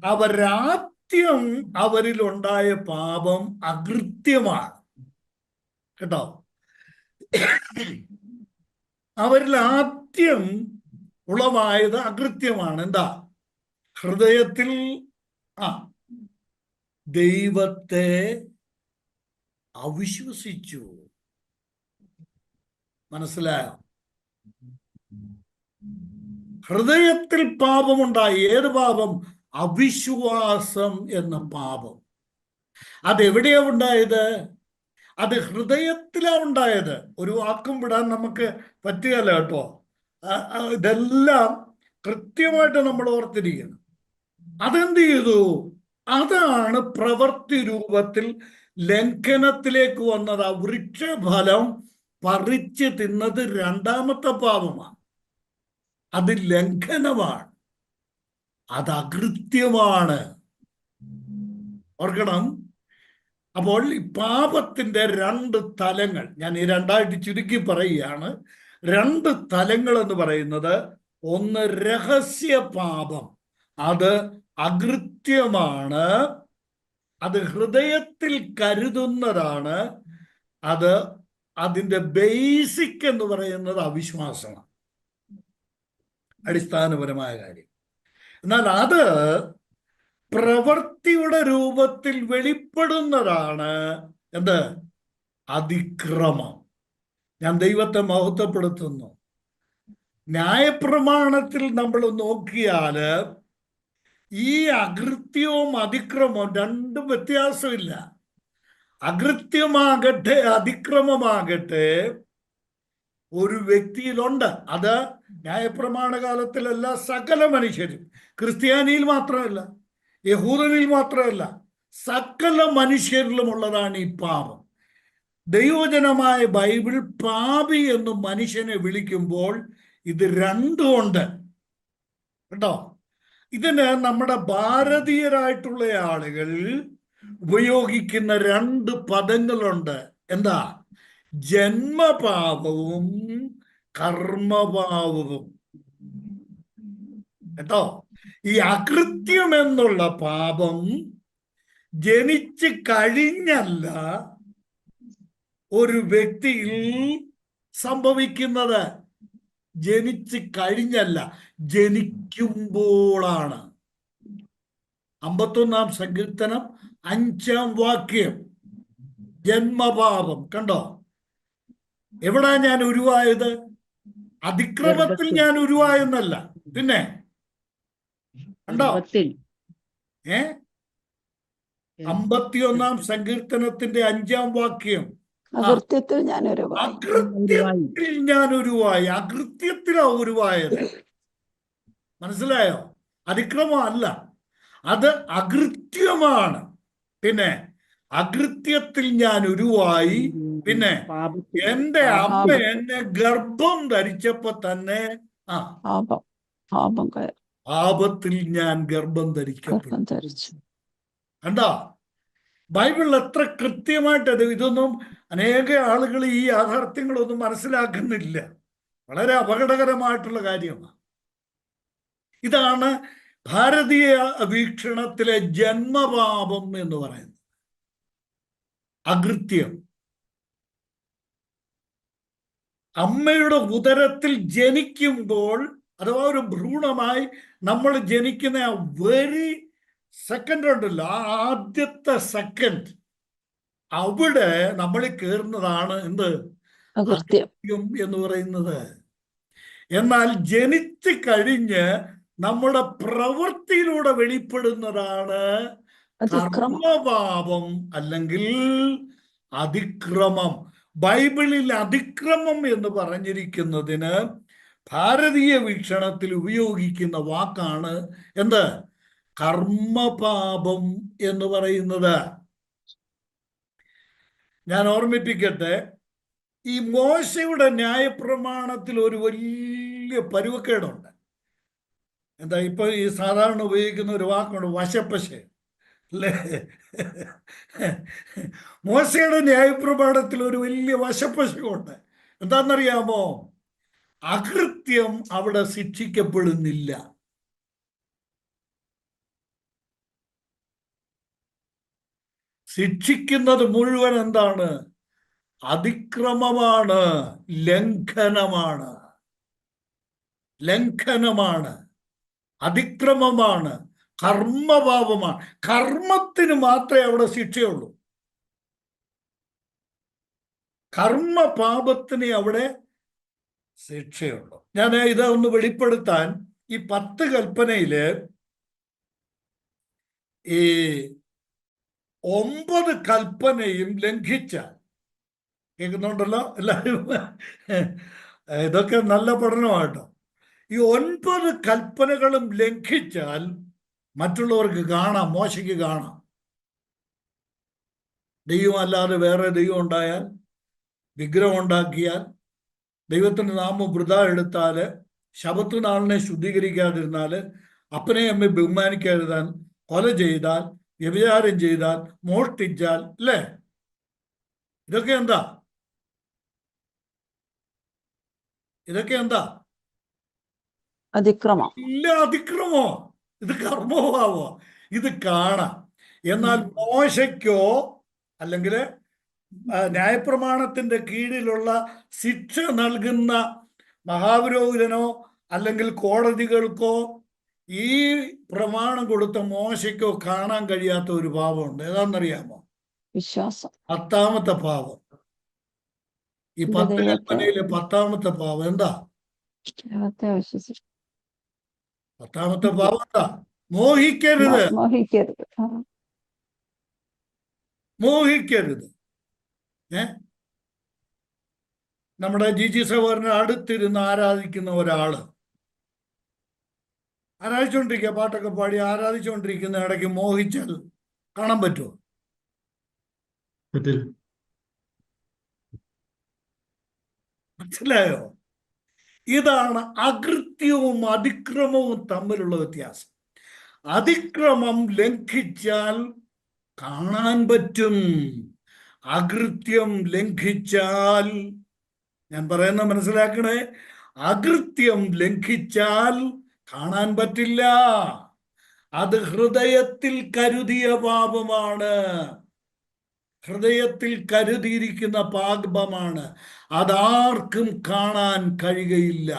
അവരാദ്യം അവരിലുണ്ടായ പാപം അകൃത്യമാണ്. കേട്ടോ, അവരിൽ ആദ്യം ഉളവായത് അകൃത്യമാണ്. എന്താ? ഹൃദയത്തിൽ ദൈവത്തെ അവിശ്വസിച്ചു. മനസ്സിലായോ? ഹൃദയത്തിൽ പാപമുണ്ടായി. ഏത് പാപം? അവിശ്വാസം എന്ന പാപം. അതെവിടെയാ ഉണ്ടായത്? അത് ഹൃദയത്തിലാ ഉണ്ടായത്. ഒരു വാക്കും വിടാൻ നമുക്ക് പറ്റുകയല്ല കേട്ടോ. ഇതെല്ലാം കൃത്യമായിട്ട് നമ്മൾ ഓർത്തിരിക്കണം. അതെന്ത് ചെയ്തു? അതാണ് പ്രവൃത്തി രൂപത്തിൽ ലംഘനത്തിലേക്ക് വന്നത്. ആ വൃക്ഷഫലം പറിച്ച് തിന്നത് 2ാമത്തെ പാപമാണ്. അത് ലംഘനമാണ്. അത് അകൃത്യമാണ്. ഓർക്കണം. അപ്പോൾ ഈ പാപത്തിന്റെ 2 തലങ്ങൾ ഞാൻ ഈ 2ആയിട്ട് ചുരുക്കി പറയുകയാണ്. 2 തലങ്ങൾ എന്ന് പറയുന്നത്, ഒന്ന് രഹസ്യ പാപം, അത് അകൃത്യമാണ്. അത് ഹൃദയത്തിൽ കരുതുന്നതാണ്. അത് അതിൻ്റെ ബേസിക് എന്ന് പറയുന്നത് അവിശ്വാസമാണ്, അടിസ്ഥാനപരമായ കാര്യം. എന്നാൽ അത് പ്രവൃത്തിയുടെ രൂപത്തിൽ വെളിപ്പെടുന്നതാണ് എന്ത്? അതിക്രമം. ഞാൻ ദൈവത്തെ മഹത്വപ്പെടുത്തുന്നു. ന്യായപ്രമാണത്തിൽ നമ്മൾ നോക്കിയാല് ഈ അകൃത്യവും അതിക്രമവും 2 വ്യത്യാസമില്ല. അകൃത്യമാകട്ടെ അതിക്രമമാകട്ടെ ഒരു വ്യക്തിയിലുണ്ട്. അത് ന്യായപ്രമാണ കാലത്തിലല്ല, സകല മനുഷ്യരും. ക്രിസ്ത്യാനിയിൽ മാത്രമല്ല, യഹൂദനിൽ മാത്രമല്ല, സകല മനുഷ്യരിലുമുള്ളതാണ് ഈ പാപം. ദൈവജനമായ ബൈബിൾ പാപി എന്ന് മനുഷ്യനെ വിളിക്കുമ്പോൾ ഇത് 2 ഉണ്ട് കേട്ടോ. ഇതിന് നമ്മുടെ ഭാരതീയരായിട്ടുള്ള ആളുകൾ ഉപയോഗിക്കുന്ന 2 പദങ്ങളുണ്ട്. എന്താ? ജന്മപാപവും കർമ്മപാപവും. കേട്ടോ, ഈ അകൃത്യം എന്നുള്ള പാപം ജനിച്ച് കഴിഞ്ഞല്ല ഒരു വ്യക്തിയിൽ സംഭവിക്കുന്നത്. ജനിച്ച് കഴിഞ്ഞല്ല, ജനിക്കുമ്പോഴാണ്. 51-ാം സങ്കീർത്തനം 5-ാം വാക്യം. ജന്മപാപം കണ്ടോ? എവിടാ ഞാൻ ഉരുവായത്? അതിക്രമത്തിൽ ഞാൻ ഉരുവായെന്നല്ല, പിന്നെ കണ്ടോ? 51-ാം സങ്കീർത്തനത്തിന്റെ 5-ാം വാക്യം. അകൃത്യത്തിൽ ഞാൻ ഉരുവായി. അകൃത്യത്തിൽ ഞാൻ ഉരുവായി. അകൃത്യത്തിലാ ഉരുവായത്. മനസ്സിലായോ? അതിക്രമം അല്ല, അത് അകൃത്യമാണ്. പിന്നെ അകൃത്യത്തിൽ ഞാൻ ഉരുവായി. പിന്നെ എന്റെ അമ്മ എന്നെ ഗർഭം ധരിച്ചപ്പോ തന്നെ പാപത്തിൽ ഞാൻ ഗർഭം ധരിച്ചു. കണ്ടോ? ബൈബിളിൽ എത്ര കൃത്യമായിട്ട് ഇതൊന്നും അനേക ആളുകൾ ഈ യാഥാർത്ഥ്യങ്ങളൊന്നും മനസ്സിലാക്കുന്നില്ല. വളരെ അപകടകരമായിട്ടുള്ള കാര്യമാണ്. ഇതാണ് ഭാരതീയ വീക്ഷണത്തിലെ ജന്മപാപം എന്ന് പറയുന്നത്. അകൃത്യം. അമ്മയുടെ ഉദരത്തിൽ ജനിക്കുമ്പോൾ, അഥവാ ഒരു ഭ്രൂണമായി നമ്മൾ ജനിക്കുന്ന ആ വെരി സെക്കൻഡ് ഉണ്ടല്ലോ, ആ ആദ്യത്തെ സെക്കൻഡ്, അവിടെ നമ്മൾ കയറുന്നതാണ് എന്ത്? അകൃത്യം എന്ന് പറയുന്നത്. എന്നാൽ ജനിച്ചു കഴിഞ്ഞ് നമ്മുടെ പ്രവൃത്തിയിലൂടെ വെളിപ്പെടുന്നതാണ് കർമ്മപാപം അല്ലെങ്കിൽ അതിക്രമം. ബൈബിളിൽ അതിക്രമം എന്ന് പറഞ്ഞിരിക്കുന്നതിന് ഭാരതീയ വീക്ഷണത്തിൽ ഉപയോഗിക്കുന്ന വാക്കാണ് എന്ത്? കർമ്മപാപം എന്ന് പറയുന്നത്. ഞാൻ ഓർമ്മിപ്പിക്കട്ടെ, ഈ മോശയുടെ ന്യായപ്രമാണത്തിൽ ഒരു വലിയ പരുവക്കേടുണ്ട്. എന്താ? ഇപ്പൊ ഈ സാധാരണ ഉപയോഗിക്കുന്ന ഒരു വാക്കുണ്ട്, വശപ്പശ, അല്ലേ? മോശയുടെ ന്യായപ്രമാണത്തിൽ ഒരു വലിയ വശപ്പശയുണ്ട്. എന്താണെന്നറിയാമോ? അകൃത്യം അവിടെ ശിക്ഷിക്കപ്പെടുന്നില്ല. ശിക്ഷിക്കുന്നത് മുഴുവൻ എന്താണ്? അതിക്രമമാണ്, ലംഘനമാണ്. അതിക്രമമാണ്, കർമ്മപാപമാണ്. കർമ്മത്തിന് മാത്രമേ അവിടെ ശിക്ഷയുള്ളൂ. കർമ്മപാപത്തിന് അവിടെ ശിക്ഷയുള്ളൂ. ഞാൻ ഇതൊന്ന് വെളിപ്പെടുത്താൻ, ഈ 10 കൽപ്പനയില് ഈ 9 കൽപ്പനയും ലംഘിച്ചാൽ, കേൾക്കുന്നുണ്ടല്ലോ എല്ലാവരും? ഇതൊക്കെ നല്ല പഠനമാട്ടോ. ഈ 9 കൽപ്പനകളും ലംഘിച്ചാൽ മറ്റുള്ളവർക്ക് കാണാം, മോശയ്ക്ക് കാണാം. ദൈവമല്ലാതെ വേറെ ദൈവം ഉണ്ടായാൽ, വിഗ്രഹം ഉണ്ടാക്കിയാൽ, ദൈവത്തിൻ്റെ നാമം വൃഥാ എടുത്താൽ, ശബത്ത് നാളിനെ ശുദ്ധീകരിക്കാതിരുന്നാൽ, അപ്പനെയും അമ്മയെ ബഹുമാനിക്കാതിരുന്നാൽ, കൊല ചെയ്താൽ, വ്യഭിചാരം ചെയ്താൽ, മോഷ്ടിച്ചാൽ, അല്ലേ? ഇതൊക്കെ എന്താ? അതിക്രമം. ഇല്ല, അതിക്രമോ? ഇത് കർമ്മഭാവോ? ഇത് കാണാം. എന്നാൽ മോശയ്ക്കോ അല്ലെങ്കിൽ ന്യായപ്രമാണത്തിന്റെ കീഴിലുള്ള ശിക്ഷ നൽകുന്ന മഹാപുരോഹിതനോ അല്ലെങ്കിൽ കോടതികൾക്കോ ഈ പ്രമാണം കൊടുത്ത മോശയ്ക്കോ കാണാൻ കഴിയാത്ത ഒരു പാപമുണ്ട്. ഏതാണെന്നറിയാമോ? വിശ്വാസം. 10ാമത്തെ പാപം. ഈ 10 കൽപ്പനയിലെ 10ാമത്തെ പാപം എന്താ? 10ാമത്തെ പാപം എന്താ? മോഹിക്കരുത്. നമ്മുടെ ജിജി സഹോദരനെ അടുത്തിരുന്ന് ആരാധിക്കുന്ന ഒരാള് ആരാധിച്ചുകൊണ്ടിരിക്കുക, പാട്ടൊക്കെ പാടി ആരാധിച്ചുകൊണ്ടിരിക്കുന്ന ഇടയ്ക്ക് മോഹിച്ചാൽ കാണാൻ പറ്റുമോ? മനസ്സിലായോ? ഇതാണ് അകൃത്യവും അതിക്രമവും തമ്മിലുള്ള വ്യത്യാസം. അതിക്രമം ലംഘിച്ചാൽ കാണാൻ പറ്റും. അകൃത്യം ലംഘിച്ചാൽ, ഞാൻ പറയുന്ന മനസ്സിലാക്കണേ, അകൃത്യം ലംഘിച്ചാൽ കാണാൻ പറ്റില്ല. അത് ഹൃദയത്തിൽ കരുതിയ പാപമാണ്. ഹൃദയത്തിൽ കരുതിയിരിക്കുന്ന പാപമാണ്. അതാർക്കും കാണാൻ കഴിയുകയില്ല.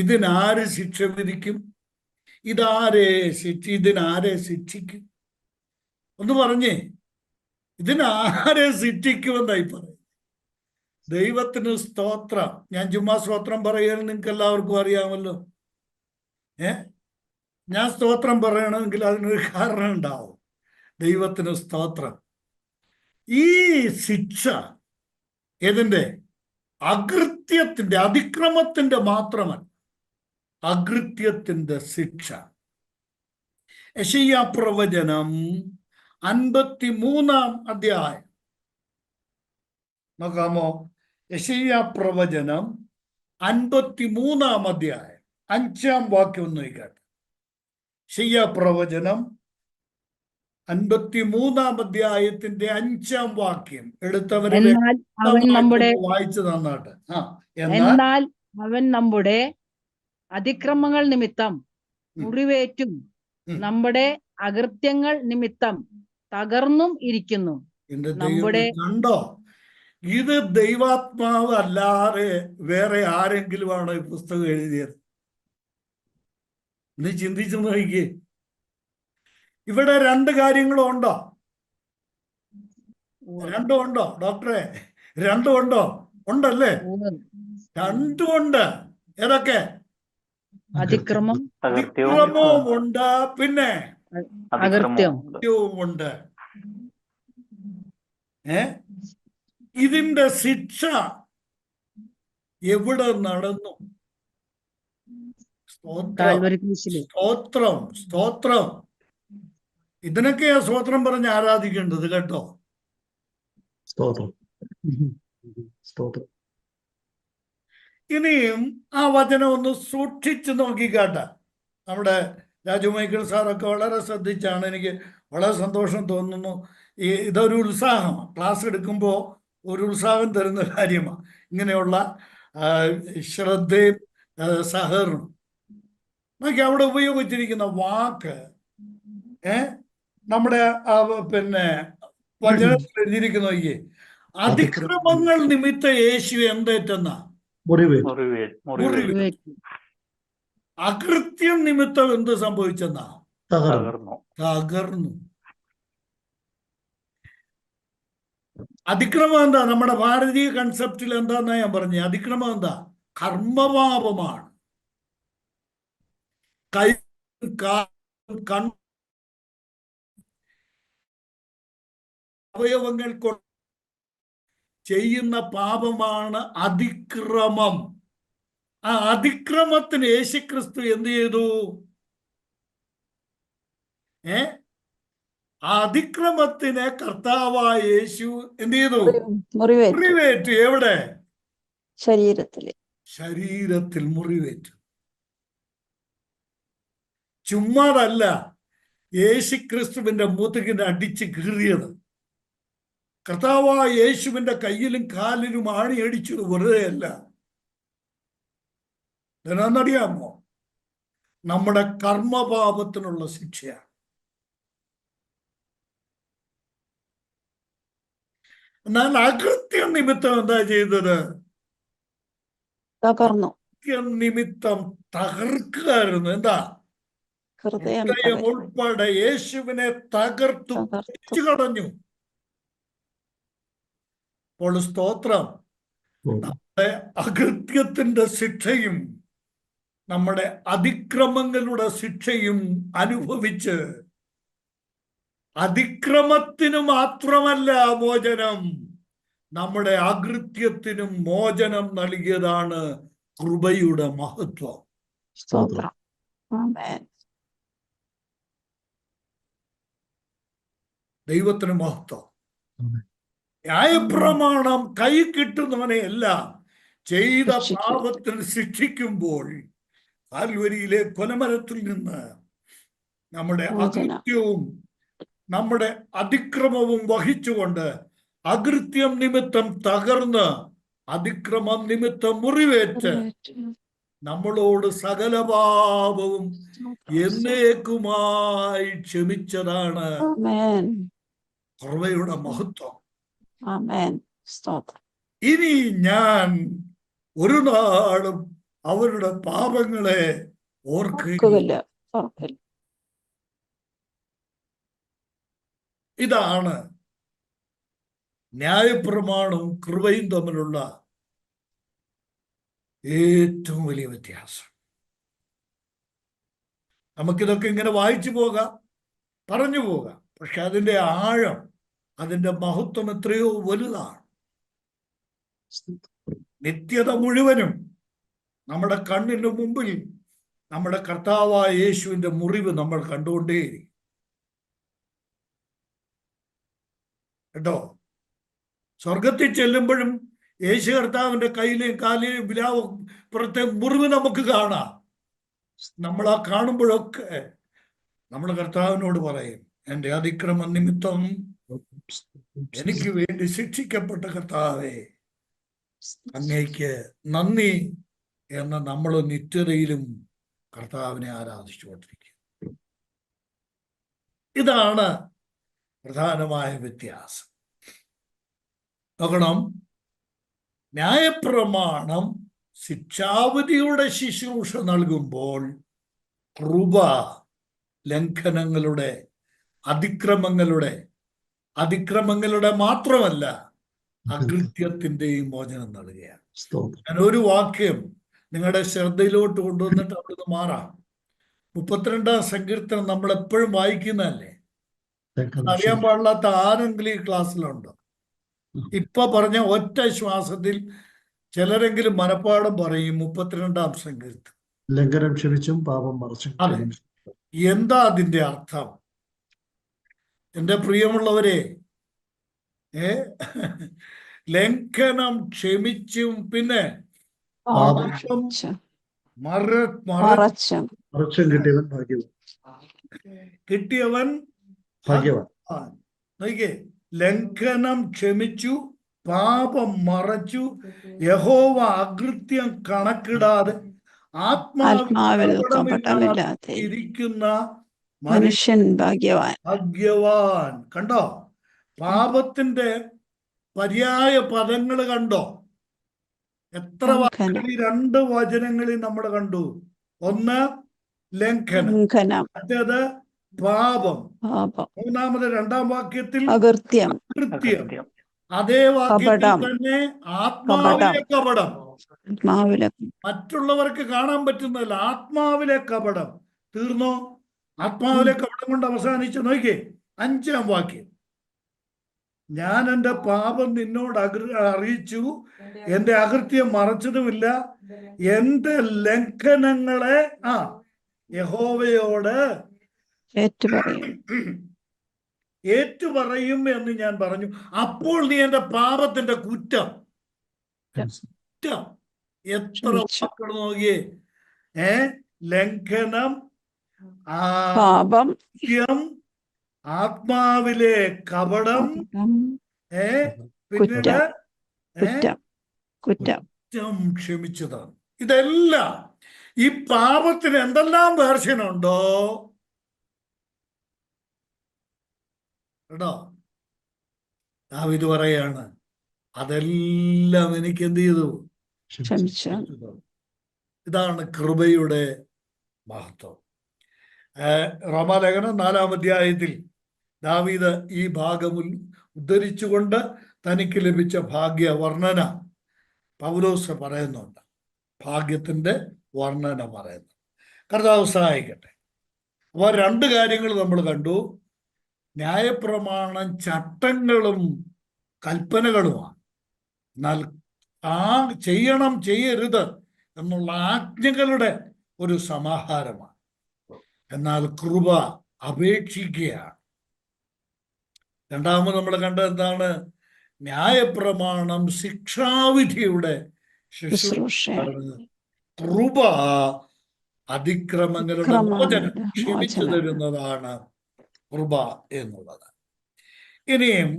ഇതിനാര് ശിക്ഷ വിധിക്കും? ഇതിനാരെ ശിക്ഷിക്കും? ഒന്ന് പറഞ്ഞേ, ഇതിനാരെ ശിക്ഷിക്കുമെന്നായി പറയും. ദൈവത്തിന് സ്തോത്രം. ഞാൻ ചുമ്മാ സ്തോത്രം പറയാൻ നിങ്ങൾക്ക് എല്ലാവർക്കും അറിയാമല്ലോ. ഞാൻ സ്തോത്രം പറയണമെങ്കിൽ അതിനൊരു കാരണം ഉണ്ടാവും. ദൈവത്തിന് സ്തോത്രം. ഈ ശിക്ഷ ഏതിന്റെ? അകൃത്യത്തിന്റെ, അതിക്രമത്തിന്റെ മാത്രമല്ല, അകൃത്യത്തിന്റെ ശിക്ഷ. യെശയ്യാ പ്രവചനം 53 അധ്യായം നോക്കാമോ? യെശയ്യാ പ്രവചനം 53 അധ്യായം 5 വാക്യം ഒന്ന് കേട്ടെ. യെശയ്യാ പ്രവചനം 53 അധ്യായത്തിന്റെ 5 വാക്യം എടുത്തവരെ എന്നാൽ അവൻ നമ്മുടെ വായിച്ചു തന്നാട്ടെ. എന്നാൽ അവൻ നമ്മുടെ അതിക്രമങ്ങൾ നിമിത്തം മുറിവേറ്റും നമ്മുടെ അകൃത്യങ്ങൾ നിമിത്തം തകർന്നും ഇരിക്കുന്നു. നമ്മുടെ കണ്ടോ, ഇത് ദൈവാത്മാവ് അല്ലാതെ വേറെ ആരെങ്കിലുമാണോ ഈ പുസ്തകം എഴുതിയത്? നീ ചിന്തിച്ചു നോക്കിയേ. ഇവിടെ 2 കാര്യങ്ങളും ഉണ്ടോ? 2 ഉണ്ടോ ഡോക്ടറെ? 2 ഉണ്ടോ? ഉണ്ടല്ലേ? 2 ഉണ്ട്. ഏതൊക്കെ? അതിക്രമവും ഉണ്ട്, പിന്നെ അകൃത്യവും ഉണ്ട്. ഇതിന്റെ ശിക്ഷ എവിടെ നടന്നു? സ്തോത്രം, സ്തോത്രം. ഇതിനൊക്കെയാ സ്തോത്രം പറഞ്ഞ് ആരാധിക്കേണ്ടത് കേട്ടോ. ഇനിയും ആ വചനം ഒന്ന് സൂക്ഷിച്ചു നോക്കിക്കാട്ട. നമ്മുടെ രാജു മൈക്കിൾ സാറൊക്കെ വളരെ ശ്രദ്ധിച്ചാണ്. എനിക്ക് വളരെ സന്തോഷം തോന്നുന്നു. ഇതൊരു ഉത്സാഹമാണ്. ക്ലാസ് എടുക്കുമ്പോൾ ഒരു ഉത്സാഹം തരുന്ന കാര്യമാണ് ഇങ്ങനെയുള്ള ശ്രദ്ധയും സഹകരണം. നോക്കി അവിടെ ഉപയോഗിച്ചിരിക്കുന്ന വാക്ക് നമ്മുടെ പിന്നെ വചനത്തിൽ എഴുതിയിരിക്കുന്ന അതിക്രമങ്ങൾ നിമിത്തം യേശു എന്തേറ്റെന്ന അകൃത്യം നിമിത്തം എന്ത് സംഭവിച്ചെന്നാ? തകർന്നു. അതിക്രമം എന്താ? നമ്മുടെ ഭാരതീയ കൺസെപ്റ്റിൽ എന്താന്നാ ഞാൻ പറഞ്ഞത്? അതിക്രമം എന്താ? കർമ്മപാപമാണ്. കൈ അവയവങ്ങൾ കൊണ്ട് ചെയ്യുന്ന പാപമാണ് അതിക്രമം. ആ അതിക്രമത്തിന് യേശുക്രിസ്തു എന്ത് ചെയ്തു? ആ അതിക്രമത്തിന് കർത്താവായ യേശു എന്ത് ചെയ്തു? മുറിവേറ്റു. എവിടെ? ശരീരത്തിൽ മുറിവേറ്റു. ചുമ്മാതല്ല യേശുക്രിസ്തുവിന്റെ മുതുകിനെ അടിച്ച് കീറിയത്. കർത്താവായ യേശുവിന്റെ കയ്യിലും കാലിലും ആണിയടിച്ചത് വെറുതെ അല്ല. എന്താണെന്നറിയാമോ? നമ്മുടെ കർമ്മപാപത്തിനുള്ള ശിക്ഷയാണ്. എന്നാൽ അകൃത്യം നിമിത്തം എന്താ ചെയ്തത്? അകൃത്യം നിമിത്തം തകർക്കുകയായിരുന്നു. എന്താ? ഹൃദയം ഉൾപ്പെടെ യേശുവിനെ തകർത്തു കളഞ്ഞു. അപ്പോൾ സ്തോത്രം, നമ്മുടെ അകൃത്യത്തിന്റെ ശിക്ഷയും നമ്മുടെ അതിക്രമങ്ങളുടെ ശിക്ഷയും അനുഭവിച്ച് അതിക്രമത്തിനു മാത്രമല്ല മോചനം, നമ്മുടെ അകൃത്യത്തിനും മോചനം നൽകിയതാണ് കൃപയുടെ മഹത്വം. ദൈവത്തിന് മഹത്വം. ന്യായപ്രമാണം കൈ കിട്ടുന്നവനെ എല്ലാം ചെയ്ത പാപത്തിന് ശിക്ഷിക്കുമ്പോൾ കാൽവരിയിലെ കൊലമരത്തിൽ നിന്ന് നമ്മുടെ അകൃത്യവും നമ്മുടെ അതിക്രമവും വഹിച്ചുകൊണ്ട് അകൃത്യം നിമിത്തം തകർന്ന് അതിക്രമം നിമിത്തം മുറിവേറ്റ് നമ്മളോട് സകല പാപവും എന്നേക്കുമായി ക്ഷമിച്ചതാണ് കൃപയുടെ മഹത്വം. ഇനി ഞാൻ ഒരു നാളും അവരുടെ പാപങ്ങളെ ഓർക്കുകയില്ല. ഓർക്കുകയില്ല. ഓർക്കില്ല. ഇതാണ് ന്യായപ്രമാണവും കൃപയും തമ്മിലുള്ള ഏറ്റവും വലിയ വ്യത്യാസം. നമുക്കിതൊക്കെ ഇങ്ങനെ വായിച്ചു പോകാം, പറഞ്ഞു പോകാം, പക്ഷെ അതിൻ്റെ ആഴം, അതിൻ്റെ മഹത്വം എത്രയോ വലുതാണ്. നിത്യത മുഴുവനും നമ്മുടെ കണ്ണിന് മുമ്പിൽ നമ്മുടെ കർത്താവായ യേശുവിൻ്റെ മുറിവ് നമ്മൾ കണ്ടുകൊണ്ടേയിരിക്കും കേട്ടോ. സ്വർഗത്തിൽ ചെല്ലുമ്പോഴും യേശു കർത്താവിൻ്റെ കയ്യിലെയും കാലിലെയും വിലാവും പുറത്തെ മുറിവ് നമുക്ക് കാണാം. നമ്മൾ ആ കാണുമ്പോഴൊക്കെ നമ്മൾ കർത്താവിനോട് പറയും, എൻ്റെ അതിക്രമ നിമിത്തം എനിക്ക് വേണ്ടി ശിക്ഷിക്കപ്പെട്ട കർത്താവേ, അങ്ങേക്ക് നന്ദി എന്ന് നമ്മൾ നിത്യതയിലും കർത്താവിനെ ആരാധിച്ചുകൊണ്ടിരിക്കും. ഇതാണ് പ്രധാനമായ വ്യത്യാസം. നോക്കണം, ന്യായപ്രമാണം ശിക്ഷാവിധിയുടെ ശുശ്രൂഷ നൽകുമ്പോൾ കൃപ ലംഘനങ്ങളുടെ, അതിക്രമങ്ങളുടെ മാത്രമല്ല അകൃത്യത്തിന്റെയും മോചനം നൽകുകയാണ്. ഞാൻ ഒരു വാക്യം നിങ്ങളുടെ ശ്രദ്ധയിലോട്ട് കൊണ്ടുവന്നിട്ട് അവിടുന്ന് മാറാം. 32-ാം സങ്കീർത്തനം നമ്മൾ എപ്പോഴും വായിക്കുന്നതല്ലേ? അറിയാൻ പാടില്ലാത്ത ആരെങ്കിലും ഈ ക്ലാസ്സിലുണ്ടോ? ഇപ്പൊ പറഞ്ഞ ഒറ്റ ശ്വാസത്തിൽ ചിലരെങ്കിലും മനപ്പാടം പറയും 32-ാം സങ്കീർത്തനം. ലംഘനം ക്ഷമിച്ചും പാപം മറച്ചും. അതെ, എന്താ അതിന്റെ അർത്ഥം? എൻ്റെ പ്രിയമുള്ളവരെ, ലംഘനം ക്ഷമിച്ചും പിന്നെ മറച്ചും മറച്ചും കിട്ടിയവൻ ഭാഗ്യവാൻ. കിട്ടിയവൻ ഭാഗ്യവാൻ. നോക്കിയേ, ലംഘനം ക്ഷമിച്ചു, പാപം മറച്ചു, യഹോവ അകൃത്യം കണക്കിടാതെ ആത്മാവിൽ ഇരിക്കുന്ന മനുഷ്യൻ ഭാഗ്യവാൻ. ഭാഗ്യവാൻ. കണ്ടോ പാപത്തിന്റെ പര്യായ പദങ്ങൾ? കണ്ടോ എത്ര വാക്കുകൾ ഈ 2 വചനങ്ങളിൽ നമ്മൾ കണ്ടു? ഒന്ന് ലംഘനം, മറ്റേത് പാപം. മൂന്നാമത് 2-ാം വാക്യത്തിൽ അകൃത്യം. അതേ വാക്യത്തിൽ തന്നെ ആത്മാവിലെ കപടം. മറ്റുള്ളവർക്ക് കാണാൻ പറ്റുന്നതല്ല, ആത്മാവിലെ കപടം. തീർന്നോ? ആത്മാവിലെ കപടം കൊണ്ട് അവസാനിച്ച് നോക്കിയേ 5-ാം വാക്യം. ഞാൻ എൻ്റെ പാപം നിന്നോട് അറിയിച്ചു, എൻ്റെ അകൃത്യം മറച്ചതുമില്ല, എൻ്റെ ലംഘനങ്ങളെ യഹോവയോട് ഏറ്റുപറയും എന്ന് ഞാൻ പറഞ്ഞു. അപ്പോൾ നീ എൻ്റെ പാപത്തിന്റെ കുറ്റം. എത്ര വാക്കുകൾ നോക്കിയേ! ലംഘനം, പാപം, ആത്മാവിലെ കപടം, പിന്നീട് കുറ്റം ക്ഷമിച്ചതാണ്. ഇതെല്ലാം ഈ പാപത്തിന് എന്തെല്ലാം വേർഷനുണ്ടോ കേട്ടോ, ദാവീദ് പറയാണ്, അതെല്ലാം എനിക്ക് എന്ത് ചെയ്തു? ഇതാണ് കൃപയുടെ മഹത്വം. റോമാലേഖനം 4-ാം അധ്യായത്തിൽ ദാവീദ് ഈ ഭാഗം ഉദ്ധരിച്ചുകൊണ്ട് തനിക്ക് ലഭിച്ച ഭാഗ്യ വർണ്ണന പൗലോസ് പറയുന്നുണ്ട്. ഭാഗ്യത്തിന്റെ വർണ്ണന പറയുന്നു. കർത്താവ് സഹായിക്കട്ടെ. അപ്പോൾ 2 കാര്യങ്ങൾ നമ്മൾ കണ്ടു. ന്യായപ്രമാണം ചട്ടങ്ങളും കൽപ്പനകളുമാണ്. എന്നാൽ ചെയ്യണം ചെയ്യരുത് എന്നുള്ള ആജ്ഞകളുടെ ഒരു സമാഹാരമാണ്. എന്നാൽ കൃപ അപേക്ഷിക്കുകയാണ്. രണ്ടാമത് നമ്മൾ കണ്ടത് എന്താണ്? ന്യായപ്രമാണം ശിക്ഷാവിധിയുടെ ശുശ്രൂഷയാണ്. കൃപ അതിക്രമങ്ങളുടെ മോചനം ക്ഷമിച്ചു തരുന്നതാണ് കൃപ എന്നുള്ളത്. ഇനിയും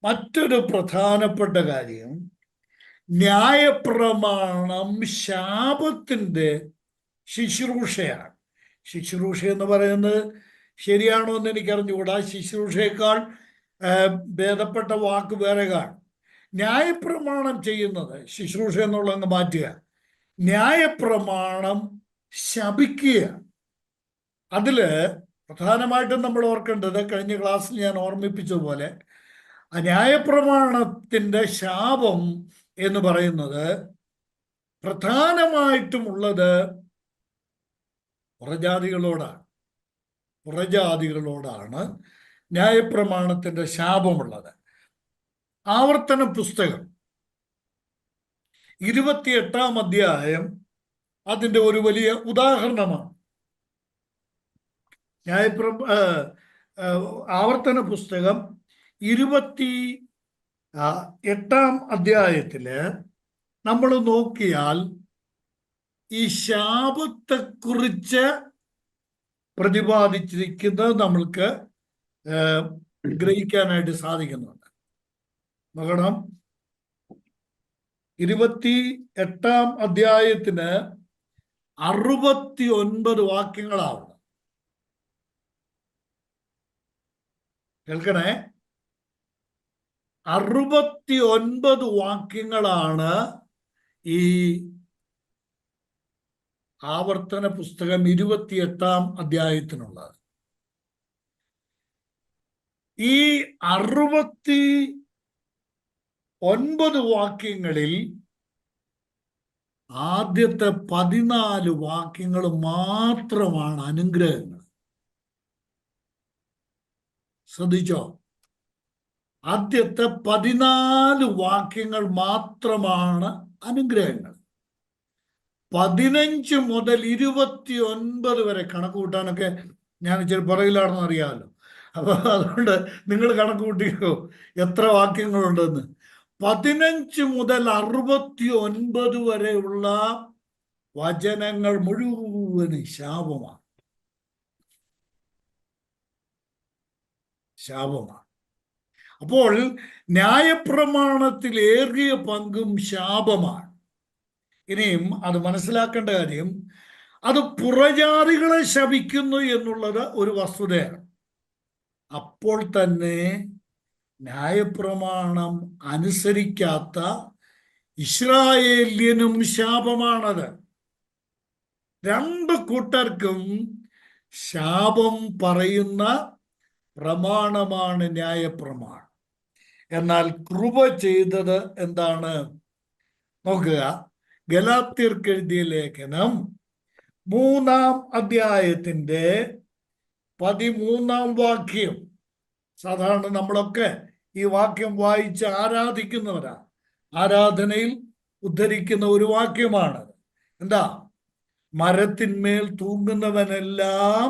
മറ്റൊരു പ്രധാനപ്പെട്ട കാര്യം, ന്യായപ്രമാണം ശാപത്തിന്റെ ശുശ്രൂഷയാണ്. ശുശ്രൂഷ എന്ന് പറയുന്നത് ശരിയാണോ എന്ന് എനിക്കറിഞ്ഞുകൂടാ. ശുശ്രൂഷയേക്കാൾ ഭേദപ്പെട്ട വാക്ക് വേറെ കാണും. ന്യായപ്രമാണം ചെയ്യുന്നത്, ശുശ്രൂഷ എന്നുള്ളതങ്ങ് മാറ്റുക, ന്യായപ്രമാണം ശപിക്കുക. അതില് പ്രധാനമായിട്ടും നമ്മൾ ഓർക്കേണ്ടത്, കഴിഞ്ഞ ക്ലാസ്സിൽ ഞാൻ ഓർമ്മിപ്പിച്ചതുപോലെ, ആ ന്യായപ്രമാണത്തിന്റെ ശാപം എന്ന് പറയുന്നത് പ്രധാനമായിട്ടുമുള്ളത് പുറജാതികളോടാണ് ന്യായപ്രമാണത്തിന്റെ ശാപമുള്ളത്. ആവർത്തന പുസ്തകം 28-ാം അധ്യായം അതിന്റെ ഒരു വലിയ ഉദാഹരണമാണ്. ആവർത്തന പുസ്തകം 28-ാം അധ്യായത്തില് നമ്മൾ നോക്കിയാൽ ഈ ശാപത്തെക്കുറിച്ച് പ്രതിപാദിച്ചിരിക്കുന്നത് നമ്മൾക്ക് ഗ്രഹിക്കാനായിട്ട് സാധിക്കുന്നുണ്ട്. നോക്കണം, 28-ാം അധ്യായത്തിന് 69 വാക്യങ്ങളാണ്. കേൾക്കണേ, 69 വാക്യങ്ങളാണ് ഈ ആവർത്തന പുസ്തകം 28-ാം അധ്യായത്തിനുള്ളത്. ഈ 69 വാക്യങ്ങളിൽ ആദ്യത്തെ 14 വാക്യങ്ങൾ മാത്രമാണ് അനുഗ്രഹങ്ങൾ. ശ്രദ്ധിച്ചോ? ആദ്യത്തെ 14 വാക്യങ്ങൾ മാത്രമാണ് അനുഗ്രഹങ്ങൾ. 15 മുതൽ 29 വരെ കണക്ക് കൂട്ടാനൊക്കെ ഞാൻ ഇച്ചിരി പുറകിലാണെന്ന് അറിയാമല്ലോ. അപ്പൊ അതുകൊണ്ട് നിങ്ങൾ കണക്ക് കൂട്ടിക്കോ എത്ര വാക്യങ്ങളുണ്ടെന്ന്. 15 മുതൽ 69 വരെയുള്ള വചനങ്ങൾ മുഴുവനും ശാപമാണ്. അപ്പോൾ ന്യായപ്രമാണത്തിൽ ഏറിയ പങ്കും ശാപമാണ്. ഇനിയും അത് മനസ്സിലാക്കേണ്ട കാര്യം, അത് പുറജാതികളെ ശപിക്കുന്നു എന്നുള്ളത് ഒരു വസ്തുതയാണ്. അപ്പോൾ തന്നെ ന്യായപ്രമാണം അനുസരിക്കാത്ത ഇസ്രായേല്യനും ശാപമാണത്. രണ്ടു കൂട്ടർക്കും ശാപം പറയുന്ന പ്രമാണമാണ് ന്യായപ്രമാണം. എന്നാൽ കൃപ ചെയ്തത് എന്താണ്? നോക്കുക, ഗലാത്യർക്ക് എഴുതിയ ലേഖനം 3-ാം അധ്യായത്തിന്റെ 13-ാം വാക്യം. സാധാരണ നമ്മളൊക്കെ ഈ വാക്യം വായിച്ച് ആരാധിക്കുന്നവരാ. ആരാധനയിൽ ഉദ്ധരിക്കുന്ന ഒരു വാക്യമാണ്. എന്താ? മരത്തിന്മേൽ തൂങ്ങുന്നവനെല്ലാം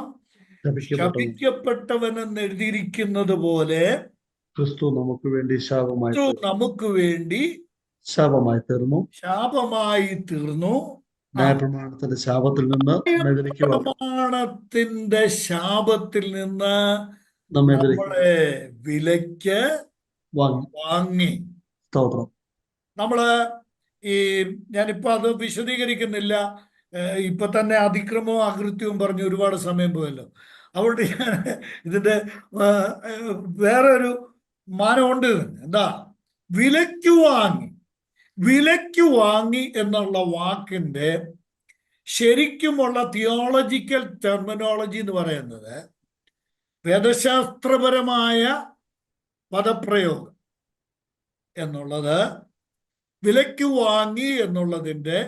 ശപിക്കപ്പെട്ടവനെന്ന് എഴുതിയിരിക്കുന്നത് പോലെ ക്രിസ്തു നമുക്ക് വേണ്ടി ശാപമായി തീർന്നു. ന്യായപ്രമാണത്തിന്റെ ശാപത്തിൽ നിന്ന് നമ്മളെ വിലയ്ക്ക് വാങ്ങി. നമ്മള് ഞാനിപ്പോ അത് വിശദീകരിക്കുന്നില്ല. ഇപ്പൊ തന്നെ അതിക്രമവും അകൃത്യവും പറഞ്ഞ് ഒരുപാട് സമയം പോയല്ലോ. അതുകൊണ്ട് ഞാൻ ഇതിന്റെ വേറൊരു മാനമുണ്ട്. എന്താ? വിലയ്ക്ക് വാങ്ങി എന്നുള്ള വാക്കിന്റെ ശരിക്കുമുള്ള തിയോളജിക്കൽ ടെർമിനോളജി എന്ന് പറയുന്നത് വേദശാസ്ത്രപരമായ പദപ്രയോഗം എന്നുള്ളത്, വിലയ്ക്ക് വാങ്ങി എന്നുള്ളതിൻ്റെ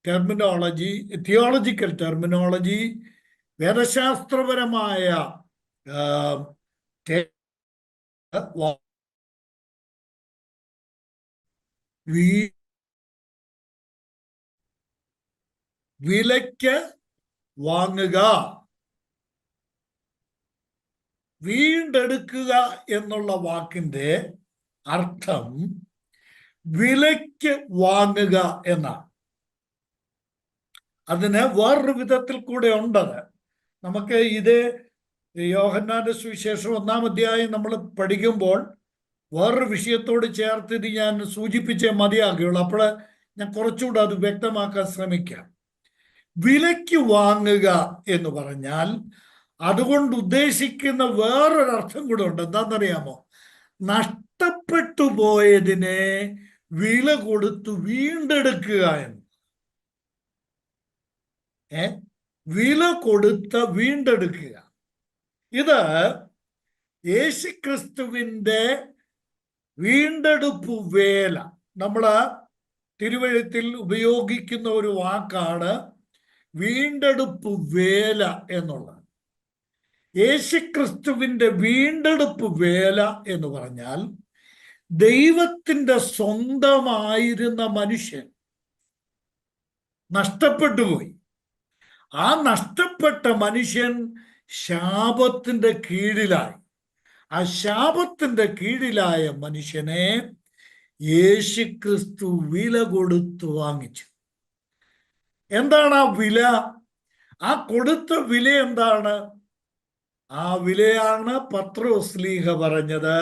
ടെർമിനോളജി, തിയോളജിക്കൽ ടെർമിനോളജി, വേദശാസ്ത്രപരമായ വിലയ്ക്ക് വാങ്ങുക, വീണ്ടെടുക്കുക എന്നുള്ള വാക്കിന്റെ അർത്ഥം വിലയ്ക്ക് വാങ്ങുക എന്നാണ്. അതിന് വേറൊരു വിധത്തിൽ കൂടെ ഉണ്ടത്. നമുക്ക് ഇത് യോഹന്നാന്റെ സുവിശേഷം 1-ാം അധ്യായം നമ്മൾ പഠിക്കുമ്പോൾ വേറൊരു വിഷയത്തോട് ചേർത്ത് ഇത് ഞാൻ സൂചിപ്പിച്ചേ മതിയാകുകയുള്ളൂ. അപ്പോൾ ഞാൻ കുറച്ചുകൂടെ അത് വ്യക്തമാക്കാൻ ശ്രമിക്കാം. വിലയ്ക്ക് വാങ്ങുക എന്ന് പറഞ്ഞാൽ അതുകൊണ്ട് ഉദ്ദേശിക്കുന്ന വേറൊരർത്ഥം കൂടെ ഉണ്ട്. എന്താണെന്നറിയാമോ? നഷ്ടപ്പെട്ടു പോയതിനെ വില കൊടുത്ത് വീണ്ടെടുക്കുക എന്ന്. വില കൊടുത്ത് വീണ്ടെടുക്കുക. ഇത് യേശുക്രിസ്തുവിൻ്റെ വീണ്ടെടുപ്പ് വേല. നമ്മൾ തിരുവഴുത്തിൽ ഉപയോഗിക്കുന്ന ഒരു വാക്കാണ് വീണ്ടെടുപ്പ് വേല എന്നുള്ളത്. യേശുക്രിസ്തുവിൻ്റെ വീണ്ടെടുപ്പ് വേല എന്ന് പറഞ്ഞാൽ ദൈവത്തിൻ്റെ സ്വന്തമായിരുന്ന മനുഷ്യൻ നഷ്ടപ്പെട്ടുപോയി. ആ നഷ്ടപ്പെട്ട മനുഷ്യൻ ശാപത്തിൻ്റെ കീഴിലായി. ആ ശാപത്തിൻ്റെ കീഴിലായ മനുഷ്യനെ യേശുക്രിസ്തു വില കൊടുത്തു വാങ്ങിച്ചു. എന്താണ് ആ വില? ആ കൊടുത്ത വില എന്താണ്? ആ വിലയാണ് പത്രോസ്ലീഹ പറഞ്ഞത്,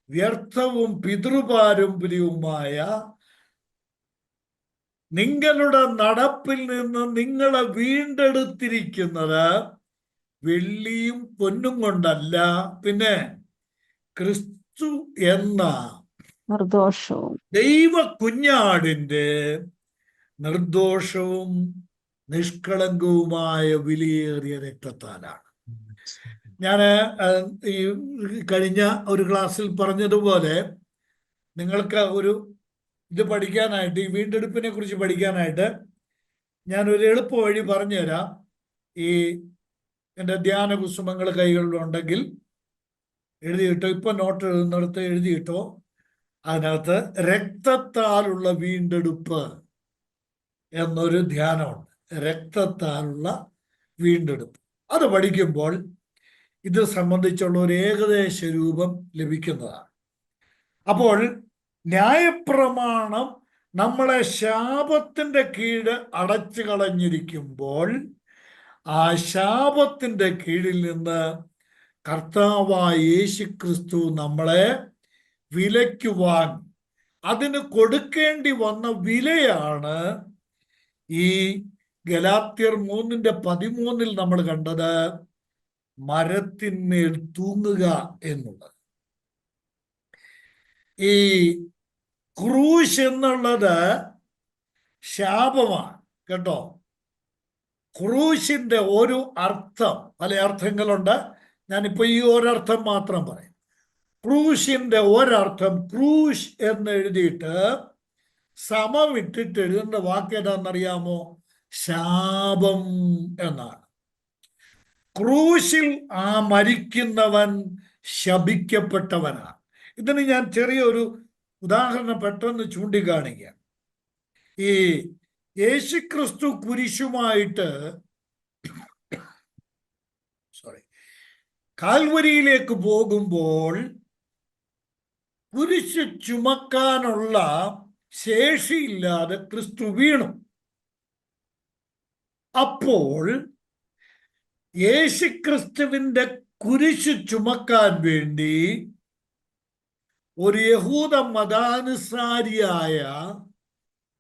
വ്യർത്ഥവും പിതൃപാരമ്പര്യവുമായ നിങ്ങളുടെ നടപ്പിൽ നിന്ന് നിങ്ങളെ വീണ്ടെടുത്തിരിക്കുന്നത് വെള്ളിയും പൊന്നും കൊണ്ടല്ല, പിന്നെ ക്രിസ്തു എന്ന നിർദോഷവും ദൈവ കുഞ്ഞാടിന്റെ നിർദോഷവും നിഷ്കളങ്കവുമായ വിലയേറിയ രക്തത്താലാണ്. ഞാൻ ഈ കഴിഞ്ഞ ഒരു ക്ലാസ്സിൽ പറഞ്ഞതുപോലെ നിങ്ങൾക്ക് ഒരു ഇത് പഠിക്കാനായിട്ട്, ഈ വീണ്ടെടുപ്പിനെ കുറിച്ച് പഠിക്കാനായിട്ട് ഞാനൊരു എളുപ്പ വഴി പറഞ്ഞുതരാം. ഈ എൻ്റെ ധ്യാന കുസുമങ്ങൾ കൈകളിലുണ്ടെങ്കിൽ എഴുതിയിട്ടോ, ഇപ്പൊ നോട്ട് എഴുതുന്നിടത്ത് എഴുതിയിട്ടോ. അതിനകത്ത് രക്തത്താലുള്ള വീണ്ടെടുപ്പ് എന്നൊരു ധ്യാനമുണ്ട്. രക്തത്താലുള്ള വീണ്ടെടുപ്പ്. അത് പഠിക്കുമ്പോൾ ഇത് സംബന്ധിച്ചുള്ള ഒരു ഏകദേശ രൂപം ലഭിക്കുന്നതാണ്. അപ്പോൾ ന്യായപ്രമാണം നമ്മളെ ശാപത്തിൻ്റെ കീഴ് അടച്ചു കളഞ്ഞിരിക്കുമ്പോൾ ആ ശാപത്തിൻ്റെ കീഴിൽ നിന്ന് കർത്താവായ യേശുക്രിസ്തു നമ്മളെ വിലയ്ക്ക് വാങ്ങി. അതിന് കൊടുക്കേണ്ടി വന്ന വിലയാണ് ഈ ഗലാത്യർ 3:13 നമ്മൾ കണ്ടത്, മരത്തിന്മേൽ തൂങ്ങുക എന്നുള്ളത്. ഈ ക്രൂശ് എന്നുള്ളത് ശാപമാണ് കേട്ടോ. ക്രൂശിന്റെ ഒരു അർത്ഥം, പല അർത്ഥങ്ങളുണ്ട്, ഞാനിപ്പോ ഈ ഒരർത്ഥം മാത്രം പറയും. ക്രൂശിന്റെ ഒരർത്ഥം, ക്രൂശ് എന്ന് എഴുതിയിട്ട് സമമിട്ടിട്ട് എഴുതുന്ന വാക്ക് ഏതാണെന്നറിയാമോ? ശാപം എന്നാണ്. ക്രൂശിൽ ആ മരിക്കുന്നവൻ ശപിക്കപ്പെട്ടവനാണ്. ഇതിന് ഞാൻ ചെറിയൊരു ഉദാഹരണം പെട്ടെന്ന് ചൂണ്ടിക്കാണിക്കുക. ഈ യേശുക്രിസ്തു കുരിശുമായിട്ട് കാൽവരിയിലേക്ക് പോകുമ്പോൾ കുരിശ് ചുമക്കാനുള്ള ശേഷിയില്ലാതെ ക്രിസ്തു വീണു. അപ്പോൾ യേശുക്രിസ്തുവിന്റെ കുരിശ് ചുമക്കാൻ വേണ്ടി ഒരു യഹൂദ മതാനുസാരിയായ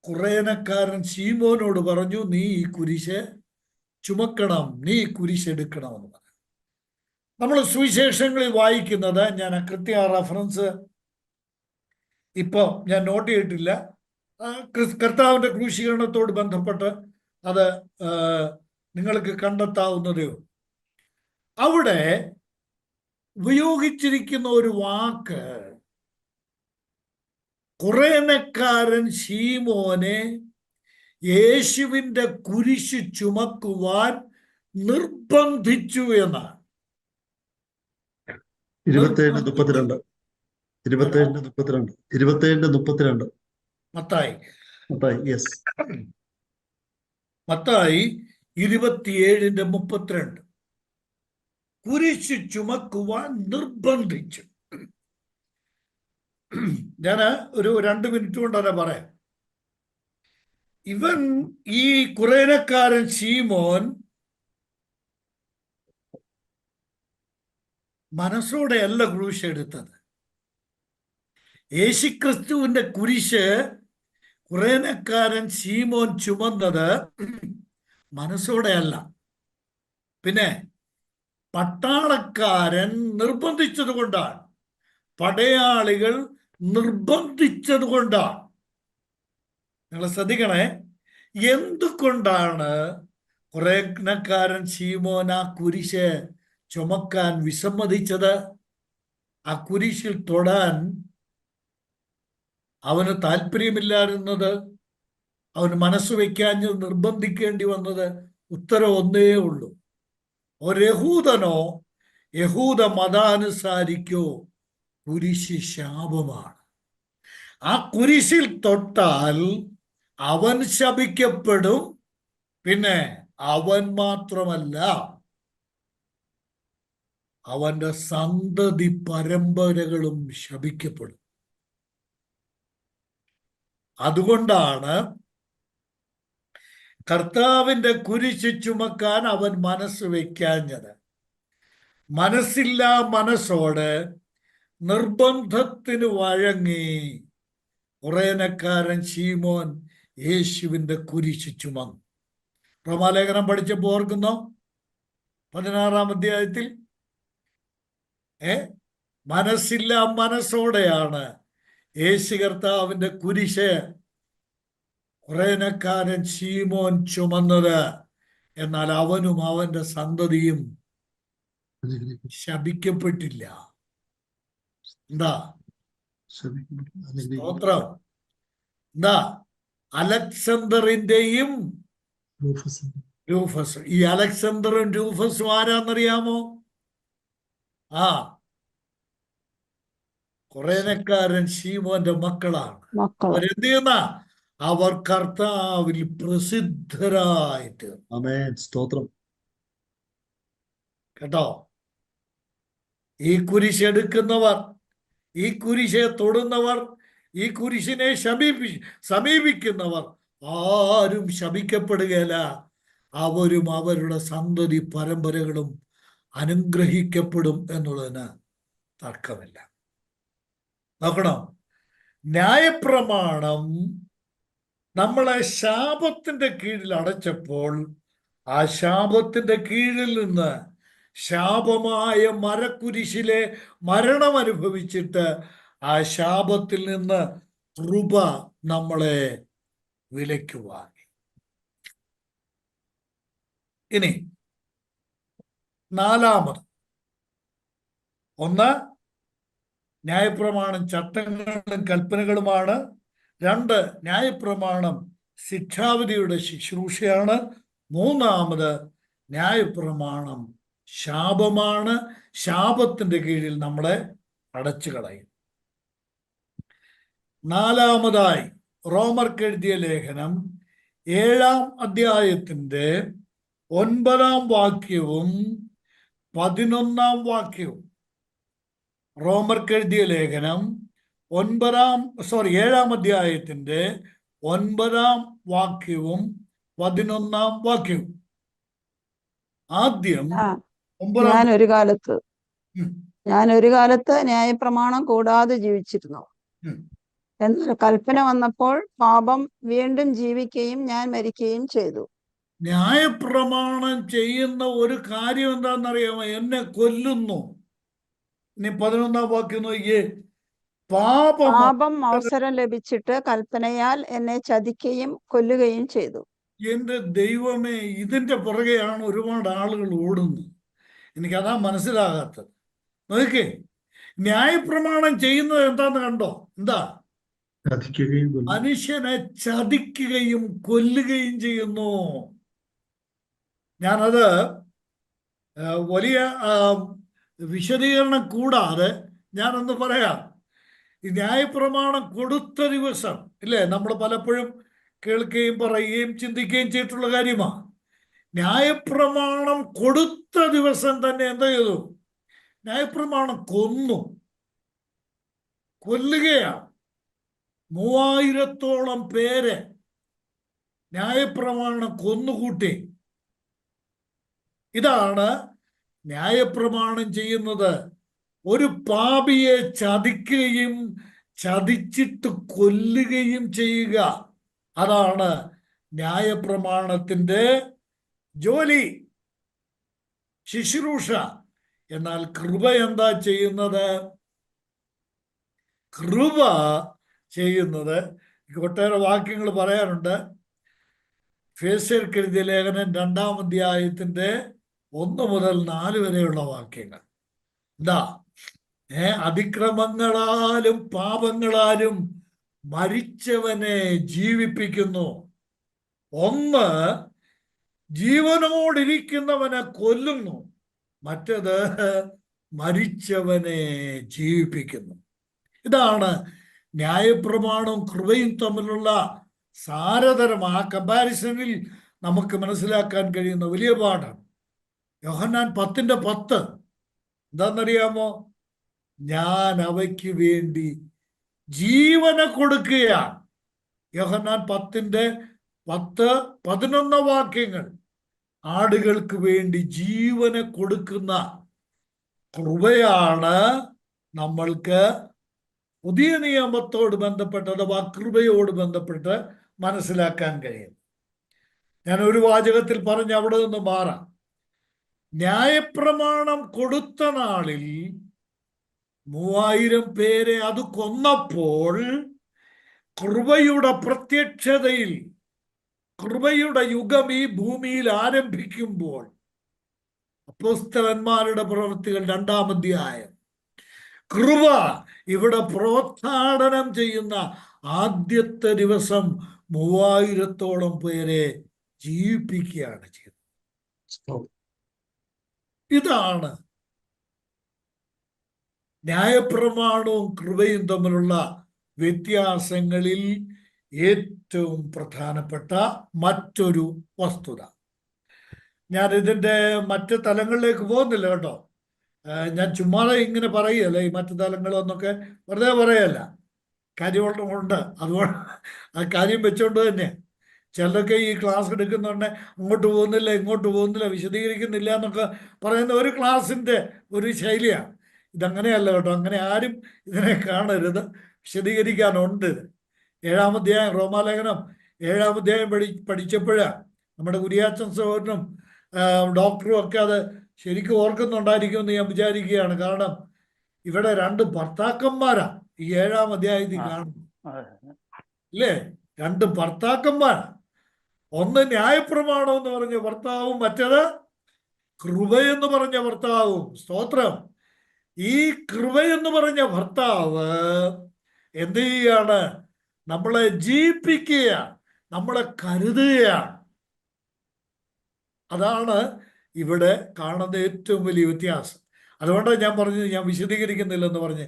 കുറേനക്കാരൻ ശീമോനോട് പറഞ്ഞു, നീ ഈ കുരിശ് ചുമക്കണം, നീ ഈ കുരിശ് എടുക്കണമെന്ന് പറഞ്ഞു. നമ്മൾ സുവിശേഷങ്ങളിൽ വായിക്കുന്നത്, ഞാൻ കൃത്യ റെഫറൻസ് ഇപ്പൊ ഞാൻ നോട്ട് ചെയ്തിട്ടില്ല, കർത്താവിന്റെ ക്രൂശീകരണത്തോട് ബന്ധപ്പെട്ട് അത് നിങ്ങൾക്ക് കണ്ടെത്താവുന്നതേ ഉള്ളൂ. അവിടെ ഉപയോഗിച്ചിരിക്കുന്ന ഒരു വാക്ക്, കുറേനക്കാരൻ ശീമോനെ യേശുവിന്റെ കുരിശ് ചുമക്കുവാൻ നിർബന്ധിച്ചു എന്നാണ്. 27:32 മത്തായി യെസ്, മത്തായി 27:32 കുരിശ് ചുമക്കുവാൻ നിർബന്ധിച്ചു. ഞാൻ ഒരു 2 മിനിറ്റ് കൊണ്ടല്ല പറയാം. ഇവൻ ഈ കുറേനക്കാരൻ ശീമോൻ മനസ്സോടെയല്ല ക്രൂശ് എടുത്തത്. യേശുക്രിസ്തുവിന്റെ കുരിശ് കുറേനക്കാരൻ ശീമോൻ ചുമന്നത് മനസ്സോടെയല്ല, പിന്നെ പട്ടാളക്കാരൻ നിർബന്ധിച്ചത് കൊണ്ടാണ്, പടയാളികൾ നിർബന്ധിച്ചത് കൊണ്ടാണ്. നിങ്ങൾ ശ്രദ്ധിക്കണേ, എന്തുകൊണ്ടാണ് കുറേനക്കാരൻ ശീമോൻ ആ കുരിശ് ചുമക്കാൻ വിസമ്മതിച്ചത്? ആ കുരിശിൽ തൊടാൻ അവന് താല്പര്യമില്ലായിരുന്നത്, അവന് മനസ്സ് വയ്ക്കാഞ്ഞ് നിർബന്ധിക്കേണ്ടി വന്നത്? ഉത്തരം ഒന്നേ ഉള്ളൂ. ഒരു യഹൂദനോ യഹൂദ മതാനുസാരിക്കോ കുരിശ് ശാപമാണ്. ആ കുരിശിൽ തൊട്ടാൽ അവൻ ശപിക്കപ്പെടും. പിന്നെ അവൻ മാത്രമല്ല, അവന്റെ സന്തതി പരമ്പരകളും ശപിക്കപ്പെടും. അതുകൊണ്ടാണ് കർത്താവിന്റെ കുരിശ് ചുമക്കാൻ അവൻ മനസ്സ് വയ്ക്കാഞ്ഞത്. മനസ്സില്ലാ മനസ്സോടെ നിർബന്ധത്തിന് വഴങ്ങി കുറേനക്കാരൻ ശീമോൻ യേശുവിന്റെ കുരിശ് ചുമന്നു. റോമാലേഖനം പഠിച്ചപ്പോൾ ഓർക്കുന്നോ? 16-ാം അധ്യായത്തിൽ മനസ്സില്ലാ മനസ്സോടെയാണ് യേശു കർത്താവിന്റെ കുരിശ് കുറേനക്കാരൻ ശീമോൻ ചുമന്നത്. എന്നാൽ അവനും അവന്റെ സന്തതിയും ശപിക്കപ്പെട്ടില്ല. എന്താ സ്തോത്രം? എന്താ? അലക്സാണ്ടറിന്റെയും രൂഫസ്. ഈ അലക്സാണ്ടറും രൂഫസും ആരാന്നറിയാമോ? കുറേനക്കാരൻ ശീമോന്റെ മക്കളാണ്. അവരെന്ത് ചെയ്യുന്ന? അവർ കർത്താവിൽ പ്രസിദ്ധരായിട്ട്. ആമേൻ, സ്തോത്രം. കേട്ടോ? ഈ കുരിശ് എടുക്കുന്നവർ, ഈ കുരിശെ തൊടുന്നവർ, ഈ കുരിശിനെ സമീപിക്കുന്നവർ ആരും ശപിക്കപ്പെടുകയില്ല. അവരും അവരുടെ സന്തതി പരമ്പരകളും അനുഗ്രഹിക്കപ്പെടും എന്നുള്ളതിന് തർക്കമില്ല. നോക്കണം, ന്യായപ്രമാണം നമ്മളെ ശാപത്തിന്റെ കീഴിൽ അടച്ചപ്പോൾ ആ ശാപത്തിന്റെ കീഴിൽ നിന്ന് ശാപമായ മരക്കുരിശിലെ മരണം അനുഭവിച്ചിട്ട് ആ ശാപത്തിൽ നിന്ന് കൃപ നമ്മളെ വിലയ്ക്ക് വാങ്ങി. ഇനി നാലാമത്, ഒന്ന്, ന്യായപ്രമാണം ചട്ടങ്ങളും കൽപ്പനകളുമാണ്. 2, ന്യായപ്രമാണം ശിക്ഷാവിധിയുടെ ശുശ്രൂഷയാണ്. 3, ന്യായപ്രമാണം ശാപമാണ്. ശാപത്തിന്റെ കീഴിൽ നമ്മളെ അടച്ചു കളയും. 4, റോമർക്ക് എഴുതിയ ലേഖനം 7-ാം അധ്യായത്തിന്റെ 9-ാം വാക്യവും 11-ാം വാക്യവും. റോമർക്ക് എഴുതിയ ലേഖനം 7-ാം അധ്യായത്തിന്റെ 9-ാം വാക്യവും 11-ാം വാക്യവും. ആദ്യം ഞാൻ ഒരു കാലത്ത് ന്യായപ്രമാണം കൂടാതെ ജീവിച്ചിരുന്നു. എന്നാൽ കൽപ്പന വന്നപ്പോൾ പാപം വീണ്ടും ജീവിക്കുകയും ഞാൻ മരിക്കുകയും ചെയ്തു. ന്യായപ്രമാണം ചെയ്യുന്ന ഒരു കാര്യം എന്താണെന്നറിയാമോ? എന്നെ കൊല്ലുന്നു. ഇനി 11-ാം വാക്യം നോക്കിയേ. പാപം അവസരം ലഭിച്ചിട്ട് കൽപ്പനയാൽ എന്നെ ചതിക്കുകയും കൊല്ലുകയും ചെയ്തു. എന്റെ ദൈവമേ, ഇതിന്റെ പുറകെയാണ് ഒരുപാട് ആളുകൾ ഓടുന്നത്. എനിക്കതാ മനസ്സിലാകാത്തത്. നോക്കേ, ന്യായപ്രമാണം ചെയ്യുന്നത് എന്താന്ന് കണ്ടോ? എന്താ? മനുഷ്യനെ ചതിക്കുകയും കൊല്ലുകയും ചെയ്യുന്നു. ഞാനത് വലിയ വിശദീകരണം കൂടാതെ ഞാനൊന്ന് പറയാം. ഈ ന്യായപ്രമാണം കൊടുത്ത ദിവസം, ഇല്ലേ, നമ്മൾ പലപ്പോഴും കേൾക്കുകയും പറയുകയും ചിന്തിക്കുകയും ചെയ്തിട്ടുള്ള കാര്യമാണ്. ന്യായപ്രമാണം കൊടുത്ത ദിവസം തന്നെ എന്താ ചെയ്തു? ന്യായപ്രമാണം കൊല്ലുകയാണ്. 3000-ഓളം പേരെ ന്യായപ്രമാണം കൊന്നുകൂട്ടി. ഇതാണ് ന്യായപ്രമാണം ചെയ്യുന്നത്. ഒരു പാപിയെ ചതിക്കുകയും ചതിച്ചിട്ട് കൊല്ലുകയും ചെയ്യുക. അതാണ് ന്യായപ്രമാണത്തിന്റെ ജോലി, ശുശ്രൂഷ. എന്നാൽ കൃപ എന്താ ചെയ്യുന്നത്? കൃപ ചെയ്യുന്നത്, ഒട്ടേറെ വാക്യങ്ങൾ പറയാനുണ്ട്. എഫേസ്യർക്ക് എഴുതിയ ലേഖനം 2-ാം അധ്യായത്തിന്റെ 1 മുതൽ 4 വരെയുള്ള വാക്യങ്ങൾ. എന്താ? അതിക്രമങ്ങളാലും പാപങ്ങളാലും മരിച്ചവനെ ജീവിപ്പിക്കുന്നു. 1, ജീവനോടിരിക്കുന്നവനെ കൊല്ലുന്നു. മറ്റേത് മരിച്ചവനെ ജീവിപ്പിക്കുന്നു. ഇതാണ് ന്യായപ്രമാണവും കൃപയും തമ്മിലുള്ള സാരതരം. ആ കമ്പാരിസണിൽ നമുക്ക് മനസ്സിലാക്കാൻ കഴിയുന്ന വലിയ പാഠാണ്. യോഹന്നാൻ 10:10 എന്താണെന്നറിയാമോ? ഞാൻ അവയ്ക്ക് വേണ്ടി ജീവനെ കൊടുക്കുകയാണ്. യോഹന്നാൻ 10:10-11 വാക്യങ്ങൾ. ആടുകൾക്ക് വേണ്ടി ജീവനെ കൊടുക്കുന്ന കൃപയാണ് നമ്മൾക്ക് പുതിയ നിയമത്തോട് ബന്ധപ്പെട്ട് അഥവാ കൃപയോട് ബന്ധപ്പെട്ട് മനസ്സിലാക്കാൻ കഴിയും. ഞാൻ ഒരു വാചകത്തിൽ പറഞ്ഞ് അവിടെ നിന്ന് മാറാം. ന്യായപ്രമാണം കൊടുത്ത നാളിൽ 3000 പേരെ അത് കൊന്നപ്പോൾ കൃപയുടെ പ്രത്യക്ഷതയിൽ, കൃപയുടെ യുഗം ഈ ഭൂമിയിൽ ആരംഭിക്കുമ്പോൾ, അപ്പോസ്തലന്മാരുടെ പ്രവൃത്തികൾ 2-ാം അധ്യായം, കൃപ ഇവിടെ പ്രോത്ഥാടനം ചെയ്യുന്ന ആദ്യത്തെ ദിവസം 3000-ഓളം പേരെ ജീവിപ്പിക്കുകയാണ് ചെയ്തത്. ഇതാണ് ന്യായപ്രമാണവും കൃപയും തമ്മിലുള്ള വ്യത്യാസങ്ങളിൽ ഏറ്റവും പ്രധാനപ്പെട്ട മറ്റൊരു വസ്തുത. ഞാൻ ഇതിൻ്റെ മറ്റ് തലങ്ങളിലേക്ക് പോകുന്നില്ല കേട്ടോ. ഞാൻ ചുമ്മാതെ ഇങ്ങനെ പറയുകയല്ല. ഈ മറ്റു തലങ്ങളൊന്നൊക്കെ വെറുതെ പറയല്ല, കാര്യമുണ്ട്. അതുകൊണ്ട് ആ കാര്യം വെച്ചുകൊണ്ട് തന്നെ ചിലരൊക്കെ ഈ ക്ലാസ് എടുക്കുന്നുണ്ട്, അങ്ങോട്ട് പോകുന്നില്ല ഇങ്ങോട്ട് പോകുന്നില്ല വിശദീകരിക്കുന്നില്ല എന്നൊക്കെ പറയുന്ന ഒരു ക്ലാസ്സിൻ്റെ ഒരു ശൈലിയാണ്. ഇതങ്ങനെയല്ല കേട്ടോ. അങ്ങനെ ആരും ഇതിനെ കാണരുത്. വിശദീകരിക്കാനുണ്ട്. 7-ാം അധ്യായം റോമാലേഖനം 7-ാം അധ്യായം പഠിച്ചപ്പോഴാണ് നമ്മുടെ കുര്യാച്ചൻ സഹോദരനും ഡോക്ടറും ഒക്കെ അത് ശരിക്കും ഓർക്കുന്നുണ്ടായിരിക്കുമെന്ന് ഞാൻ വിചാരിക്കുകയാണ്. കാരണം ഇവിടെ 2 ഭർത്താക്കന്മാരാ ഈ 7-ാം അധ്യായത്തിൽ കാണുന്നു, ഇല്ലേ? 2 ഭർത്താക്കന്മാരാ. ഒന്ന് ന്യായപ്രമാണം എന്ന് പറഞ്ഞ ഭർത്താവും, മറ്റേത് കൃപയെന്ന് പറഞ്ഞ ഭർത്താവും. സ്തോത്രം. ഈ കൃപയെന്ന് പറഞ്ഞ ഭർത്താവ് എന്ത് ചെയ്യാണ്? നമ്മളെ ജീവിപ്പിക്കുകയാണ്, നമ്മളെ കരുതുകയാണ്. അതാണ് ഇവിടെ കാണുന്ന ഏറ്റവും വലിയ വ്യത്യാസം. അതുകൊണ്ടാണ് ഞാൻ പറഞ്ഞത്, ഞാൻ വിശദീകരിക്കുന്നില്ലെന്ന് പറഞ്ഞ്.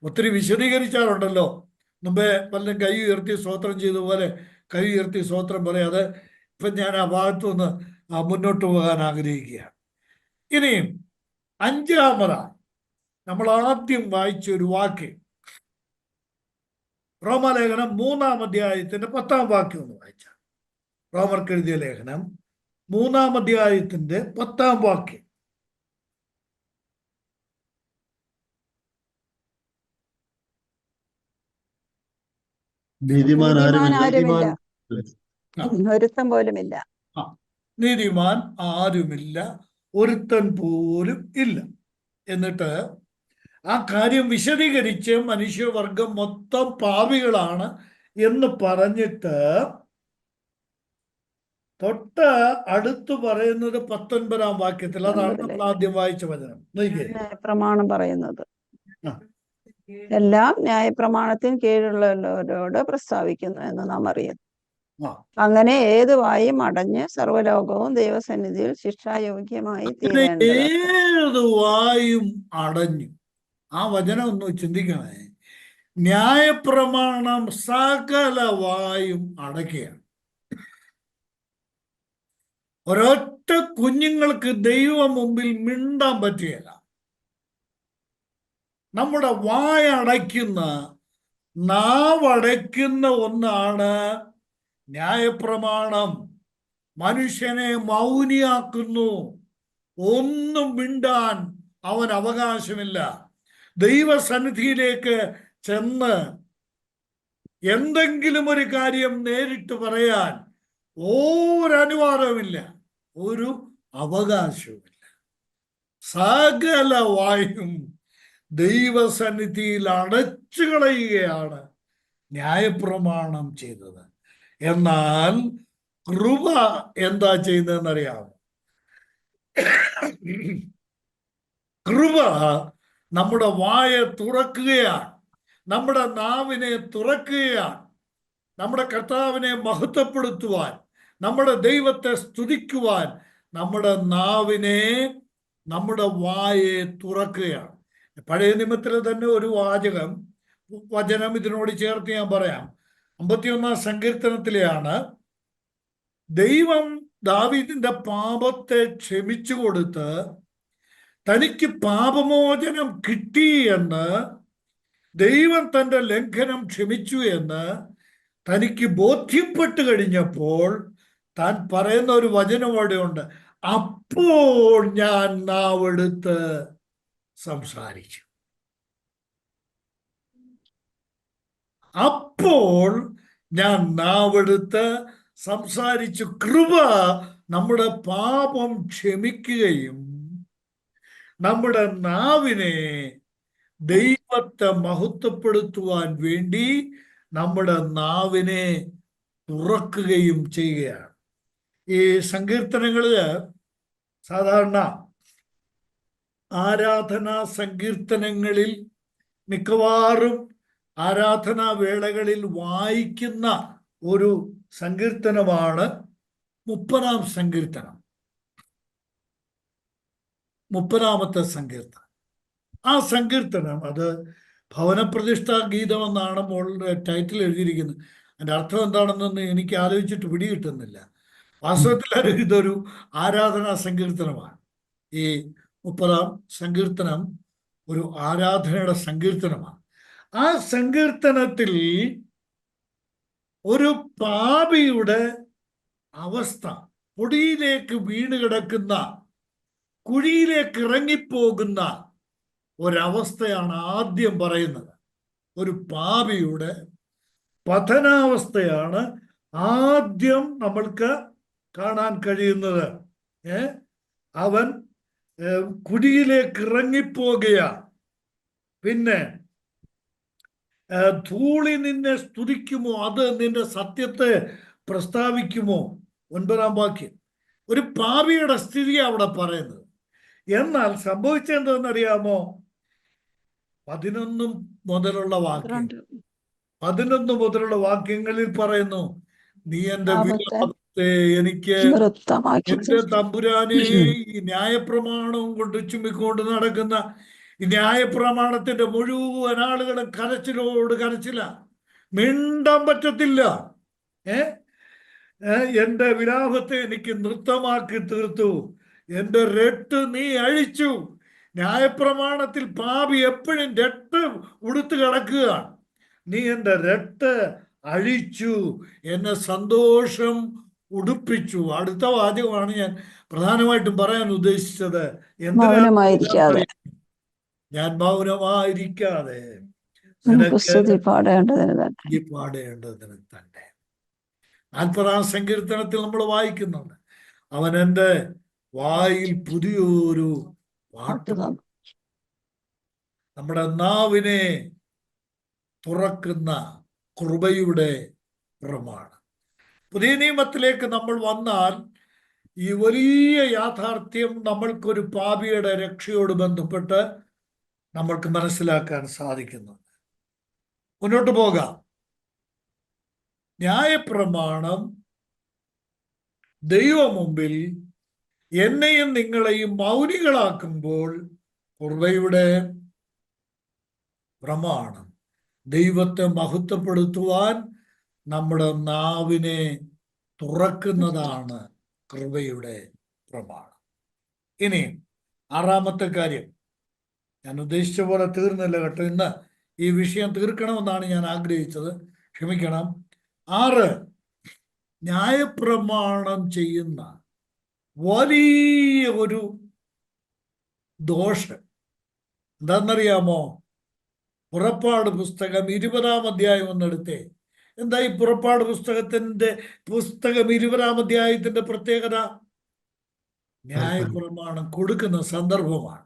ഒത്തിരി വിശദീകരിച്ചാലുണ്ടല്ലോ, മുമ്പേ പലരും കൈ ഉയർത്തി സ്തോത്രം ചെയ്തതുപോലെ കൈ ഉയർത്തി സ്തോത്രം പറയാതെ ഇപ്പം ഞാൻ ആ ഭാഗത്തുനിന്ന് മുന്നോട്ട് പോകാൻ ആഗ്രഹിക്കുകയാണ്. ഇനിയും 5-ാമതായി നമ്മൾ ആദ്യം വായിച്ച ഒരു വാക്യം, റോമാലേഖനം 3-ാം അധ്യായത്തിന്റെ 10-ാം വാക്യം ഒന്ന് വായിച്ച. റോമർക്ക് എഴുതിയ ലേഖനം 3-ാം അധ്യായത്തിന്റെ 10-ാം വാക്യം. നീതിമാൻ ആരുമില്ല, ഒരുത്തൻ പോലുമില്ല. നീതിമാൻ ആരുമില്ല, ഒരുത്തൻ പോലും ഇല്ല. എന്നിട്ട് ആ കാര്യം വിശദീകരിച്ച് മനുഷ്യവർഗം മൊത്തം പാപികളാണ് എന്ന് പറഞ്ഞിട്ട് തൊട്ട് അടുത്ത് പറയുന്നത് 19-ാം വാക്യത്തിൽ. അതാണ് നമ്മൾ ആദ്യം വായിച്ച വചനം. ന്യായപ്രമാണം പറയുന്നത് എല്ലാം ന്യായപ്രമാണത്തിന് കീഴിലുള്ളവരോട് പ്രസ്താവിക്കുന്നു എന്ന് നാം അറിയുന്നു. അങ്ങനെ ഏത് വായും അടഞ്ഞ് സർവ്വലോകവും ദൈവസന്നിധിയിൽ ശിക്ഷായോഗ്യമായി ഏത് വായും അടഞ്ഞു. ആ വചനം ഒന്ന് ചിന്തിക്കണേ. ന്യായപ്രമാണം സകല വായും അടയ്ക്കുകയാണ്. ഒരൊറ്റ കുഞ്ഞുങ്ങൾക്ക് ദൈവം മുമ്പിൽ മിണ്ടാൻ പറ്റുകയില്ല. നമ്മുടെ വായടയ്ക്കുന്ന, നാവടയ്ക്കുന്ന ഒന്നാണ് ന്യായപ്രമാണം. മനുഷ്യനെ മൗനിയാക്കുന്നു. ഒന്നും മിണ്ടാൻ അവൻ അവകാശമില്ല. ദൈവസന്നിധിയിലേക്ക് ചെന്ന് എന്തെങ്കിലും ഒരു കാര്യം നേരിട്ട് പറയാൻ ഒരനുവാദവുമില്ല, ഒരു അവകാശവുമില്ല. സകല വായും ദൈവസന്നിധിയിൽ അടച്ചു കളയുകയാണ് ന്യായപ്രമാണം ചെയ്തത്. എന്നാൽ കൃപ എന്താ ചെയ്യുന്നതെന്നറിയാമോ? കൃപ നമ്മുടെ വായ തുറക്കുകയാണ്, നമ്മുടെ നാവിനെ തുറക്കുകയാണ്, നമ്മുടെ കർത്താവിനെ മഹത്വപ്പെടുത്തുവാൻ, നമ്മുടെ ദൈവത്തെ സ്തുതിക്കുവാൻ നമ്മുടെ നാവിനെ, നമ്മുടെ വായെ തുറക്കുകയാണ്. പഴയ നിയമത്തിൽ തന്നെ ഒരു വചനം ഇതിനോട് ചേർത്ത് ഞാൻ പറയാം. 51 സങ്കീർത്തനത്തിലെയാണ്. ദൈവം ദാവീദിന്റെ പാപത്തെ ക്ഷമിച്ചു കൊടുത്ത് തനിക്ക് പാപമോചനം കിട്ടി എന്ന്, ദൈവം തന്റെ ലംഘനം ക്ഷമിച്ചു എന്ന് തനിക്ക് ബോധ്യപ്പെട്ട് കഴിഞ്ഞപ്പോൾ താൻ പറയുന്ന ഒരു വചനം അവിടെയുണ്ട്. അപ്പോൾ ഞാൻ നാവെടുത്ത് സംസാരിച്ചു. അപ്പോൾ ഞാൻ നാവെടുത്ത് സംസാരിച്ചു. കൃപ നമ്മുടെ പാപം ക്ഷമിക്കുകയും നമ്മുടെ നാവിനെ ദൈവത്തെ മഹത്വപ്പെടുത്തുവാൻ വേണ്ടി നമ്മുടെ നാവിനെ തുറക്കുകയും ചെയ്യുകയാണ്. ഈ സങ്കീർത്തനങ്ങളില് സാധാരണ ആരാധനാ സങ്കീർത്തനങ്ങളിൽ മിക്കവാറും ആരാധനാ വേളകളിൽ വായിക്കുന്ന ഒരു സങ്കീർത്തനമാണ് 30-ാം സങ്കീർത്തനം, 30-ാമത്തെ സങ്കീർത്തനം. ആ സങ്കീർത്തനം അത് ഭവനപ്രതിഷ്ഠാ ഗീതം എന്നാണ് മോളുടെ ടൈറ്റിൽ എഴുതിയിരിക്കുന്നത്. അതിൻ്റെ അർത്ഥം എന്താണെന്നൊന്നും എനിക്ക് ആലോചിച്ചിട്ട് പിടികിട്ടുന്നില്ല. വാസ്തവത്തിൽ ഇതൊരു ആരാധനാ സങ്കീർത്തനമാണ്. ഈ 30-ാം സങ്കീർത്തനം ഒരു ആരാധനയുടെ സങ്കീർത്തനമാണ്. ആ സങ്കീർത്തനത്തിൽ ഒരു പാപിയുടെ അവസ്ഥ, പൊടിയിലേക്ക് വീണ് കിടക്കുന്ന, കുഴിയിലേക്ക് ഇറങ്ങിപ്പോകുന്ന ഒരവസ്ഥയാണ് ആദ്യം പറയുന്നത്. ഒരു പാപിയുടെ പതനാവസ്ഥയാണ് ആദ്യം നമ്മൾക്ക് കാണാൻ കഴിയുന്നത്. അവൻ കുഴിയിലേക്ക് ഇറങ്ങിപ്പോകുകയാണ്. പിന്നെ ധൂളി നിന്നെ സ്തുതിക്കുമോ, അത് നിന്റെ സത്യത്തെ പ്രസ്താവിക്കുമോ. 9-ാം വാക്യം. ഒരു പാപിയുടെ സ്ഥിതി അവിടെ പറയുന്നത്. എന്നാൽ സംഭവിച്ചെന്തെന്നറിയാമോ? 11 മുതലുള്ള വാക്യങ്ങളിൽ പറയുന്നു, നീ എൻ്റെ വിലാപത്തെ എനിക്ക് എന്റെ തമ്പുരാനെ ഈ ന്യായപ്രമാണവും കൊണ്ട് ചുമ്മിക്കൊണ്ട് നടക്കുന്ന ഈ ന്യായപ്രമാണത്തിന്റെ മുഴുവൻ ആളുകളും കരച്ചിലോട് കരച്ചില, മിണ്ടാൻ പറ്റത്തില്ല. എന്റെ വിലാപത്തെ എനിക്ക് നൃത്തമാക്കി തീർത്തു, എന്റെ രട്ട് നീ അഴിച്ചു. ന്യായപ്രമാണത്തിൽ പാപി എപ്പോഴും രട്ട് ഉടുത്ത് കിടക്കുകയാണ്. നീ എൻ്റെ രട്ട് അഴിച്ചു, എന്നെ സന്തോഷം ഉടുപ്പിച്ചു. അടുത്ത വാചകമാണ് ഞാൻ പ്രധാനമായിട്ടും പറയാൻ ഉദ്ദേശിച്ചത്. ഞാൻ മൗനമായിരിക്കാതെ പാടേണ്ടതിന് തന്നെ. 40-ാം സങ്കീർത്തനത്തിൽ നമ്മൾ വായിക്കുന്നുണ്ട്, അവൻ എൻ്റെ വായിൽ പുതിയൊരു പാട്ട്. നമ്മുടെ നാവിനെ തുറക്കുന്ന കൃപയുടെ പുറമാണ്. പുതിയ നിയമത്തിലേക്ക് നമ്മൾ വന്നാൽ ഈ വലിയ യാഥാർത്ഥ്യം നമ്മൾക്കൊരു പാപിയുടെ രക്ഷയോട് ബന്ധപ്പെട്ട് നമ്മൾക്ക് മനസ്സിലാക്കാൻ സാധിക്കുന്നുണ്ട്. മുന്നോട്ട് പോകാം. ന്യായപ്രമാണം ദൈവമുമ്പിൽ എന്നെയും നിങ്ങളെയും മൗനികളാക്കുമ്പോൾ കൃപയുടെ പ്രമാണം ദൈവത്തെ മഹത്വപ്പെടുത്തുവാൻ നമ്മുടെ നാവിനെ തുറക്കുന്നതാണ് കൃപയുടെ പ്രമാണം. ഇനി 6-ാമത്തെ കാര്യം, ഞാൻ ഉദ്ദേശിച്ച പോലെ തീർന്നില്ല കേട്ടോ. ഇന്ന് ഈ വിഷയം തീർക്കണമെന്നാണ് ഞാൻ ആഗ്രഹിച്ചത്, ക്ഷമിക്കണം. 6, ന്യായപ്രമാണം ചെയ്യുന്ന വലിയ ഒരു ദോഷം എന്താണെന്നറിയാമോ? പുറപ്പാട് പുസ്തകം 20-ാം അധ്യായം ഒന്നെടുത്തേ. എന്താ ഈ പുറപ്പാട് പുസ്തകം 20-ാം അധ്യായത്തിന്റെ പ്രത്യേകത? ന്യായപ്രമാണം കൊടുക്കുന്ന സന്ദർഭമാണ്.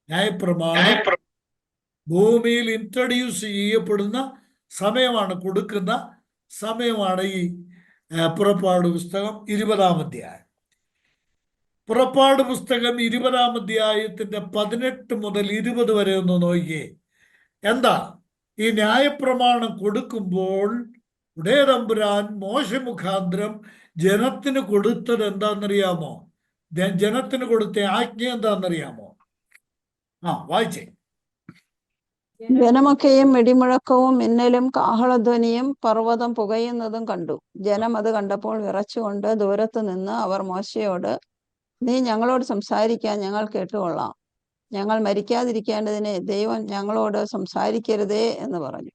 ന്യായപ്രമാണം ഭൂമിയിൽ ഇൻട്രൊഡ്യൂസ് ചെയ്യപ്പെടുന്ന സമയമാണ്, കൊടുക്കുന്ന സമയമാണ് ഈ പുറപ്പാട് പുസ്തകം 20-ാം അധ്യായം. പുറപ്പാട് പുസ്തകം 20-ാം അധ്യായത്തിന്റെ 18 മുതൽ 20 വരെ ഒന്ന് നോക്കിയേ. എന്താ ഈ ന്യായപ്രമാണം കൊടുക്കുമ്പോൾ ഉടയതമ്പുരാൻ മോശ മുഖാന്തരം ജനത്തിന് കൊടുത്തത് എന്താണെന്നറിയാമോ? ജനത്തിന് കൊടുത്ത ആജ്ഞ എന്താണെന്നറിയാമോ? വായിച്ചേ. ജനമൊക്കെയും വെടിമുഴക്കവും മിന്നലും കാഹളധ്വനിയും പർവ്വതം പുകയുന്നതും കണ്ടു. ജനം അത് കണ്ടപ്പോൾ വിറച്ചുകൊണ്ട് ദൂരത്ത് നിന്ന് അവർ മോശയോട്, നീ ഞങ്ങളോട് സംസാരിക്കാൻ ഞങ്ങൾ കേട്ടുകൊള്ളാം. ഞങ്ങൾ മരിക്കാതിരിക്കേണ്ടതിന് ദൈവം ഞങ്ങളോട് സംസാരിക്കരുതേ എന്ന് പറഞ്ഞു.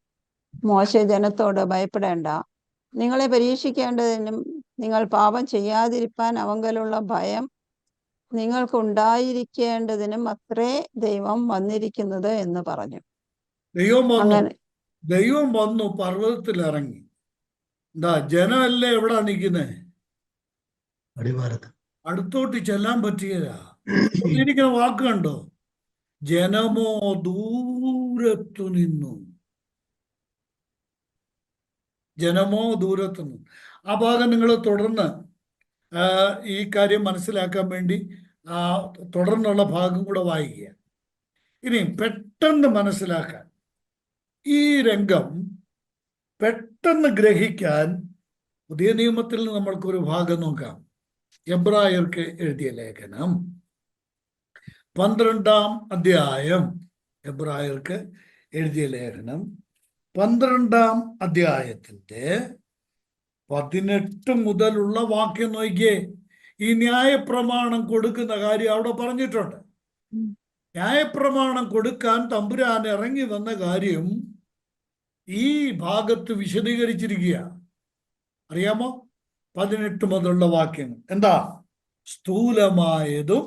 മോശെ ജനത്തോട്, ഭയപ്പെടേണ്ട. നിങ്ങളെ പരീക്ഷിക്കേണ്ടതിനും നിങ്ങൾ പാപം ചെയ്യാതിരിപ്പാൻ അവങ്കലുള്ള ഭയം നിങ്ങൾക്കുണ്ടായിരിക്കേണ്ടതിനും അത്രേ ദൈവം വന്നിരിക്കുന്നത് എന്ന് പറഞ്ഞു. ദൈവം വന്നു പർവ്വതത്തിൽ ഇറങ്ങി. ജനമല്ലേ എവിടാ നിൽക്കുന്നത്? അടിവാരത്ത്. അടുത്തോട്ട് ചെല്ലാൻ പറ്റുകയില്ല. എനിക്കുന്ന വാക്ക് കണ്ടോ? ജനമോ ദൂരത്തു നിന്നു. ജനമോ ദൂരത്തു നിന്നു. ആ ഭാഗം നിങ്ങൾ തുടർന്ന് ഈ കാര്യം മനസ്സിലാക്കാൻ വേണ്ടി തുടർന്നുള്ള ഭാഗം കൂടെ വായിക്കുക. ഇനി പെട്ടെന്ന് മനസ്സിലാക്കാൻ, ഈ രംഗം പെട്ടെന്ന് ഗ്രഹിക്കാൻ പുതിയ നിയമത്തിൽ നിന്ന് നമ്മൾക്കൊരു ഭാഗം നോക്കാം. എബ്രായർക്ക് എഴുതിയ ലേഖനം 12-ാം അധ്യായം. എബ്രായർക്ക് എഴുതിയ ലേഖനം 12-ാം അധ്യായത്തിന്റെ 18 മുതലുള്ള വാക്യം നോക്കിയേ. ഈ ന്യായപ്രമാണം കൊടുക്കുന്ന കാര്യം അവിടെ പറഞ്ഞിട്ടുണ്ട്. ന്യായപ്രമാണം കൊടുക്കാൻ തമ്പുരാൻ ഇറങ്ങി വന്ന കാര്യം ഈ ഭാഗത്ത് വിശദീകരിച്ചിരിക്കുക. അറിയാമോ? 18 മുതലുള്ള വാക്യങ്ങൾ എന്താ? സ്ഥൂലമായതും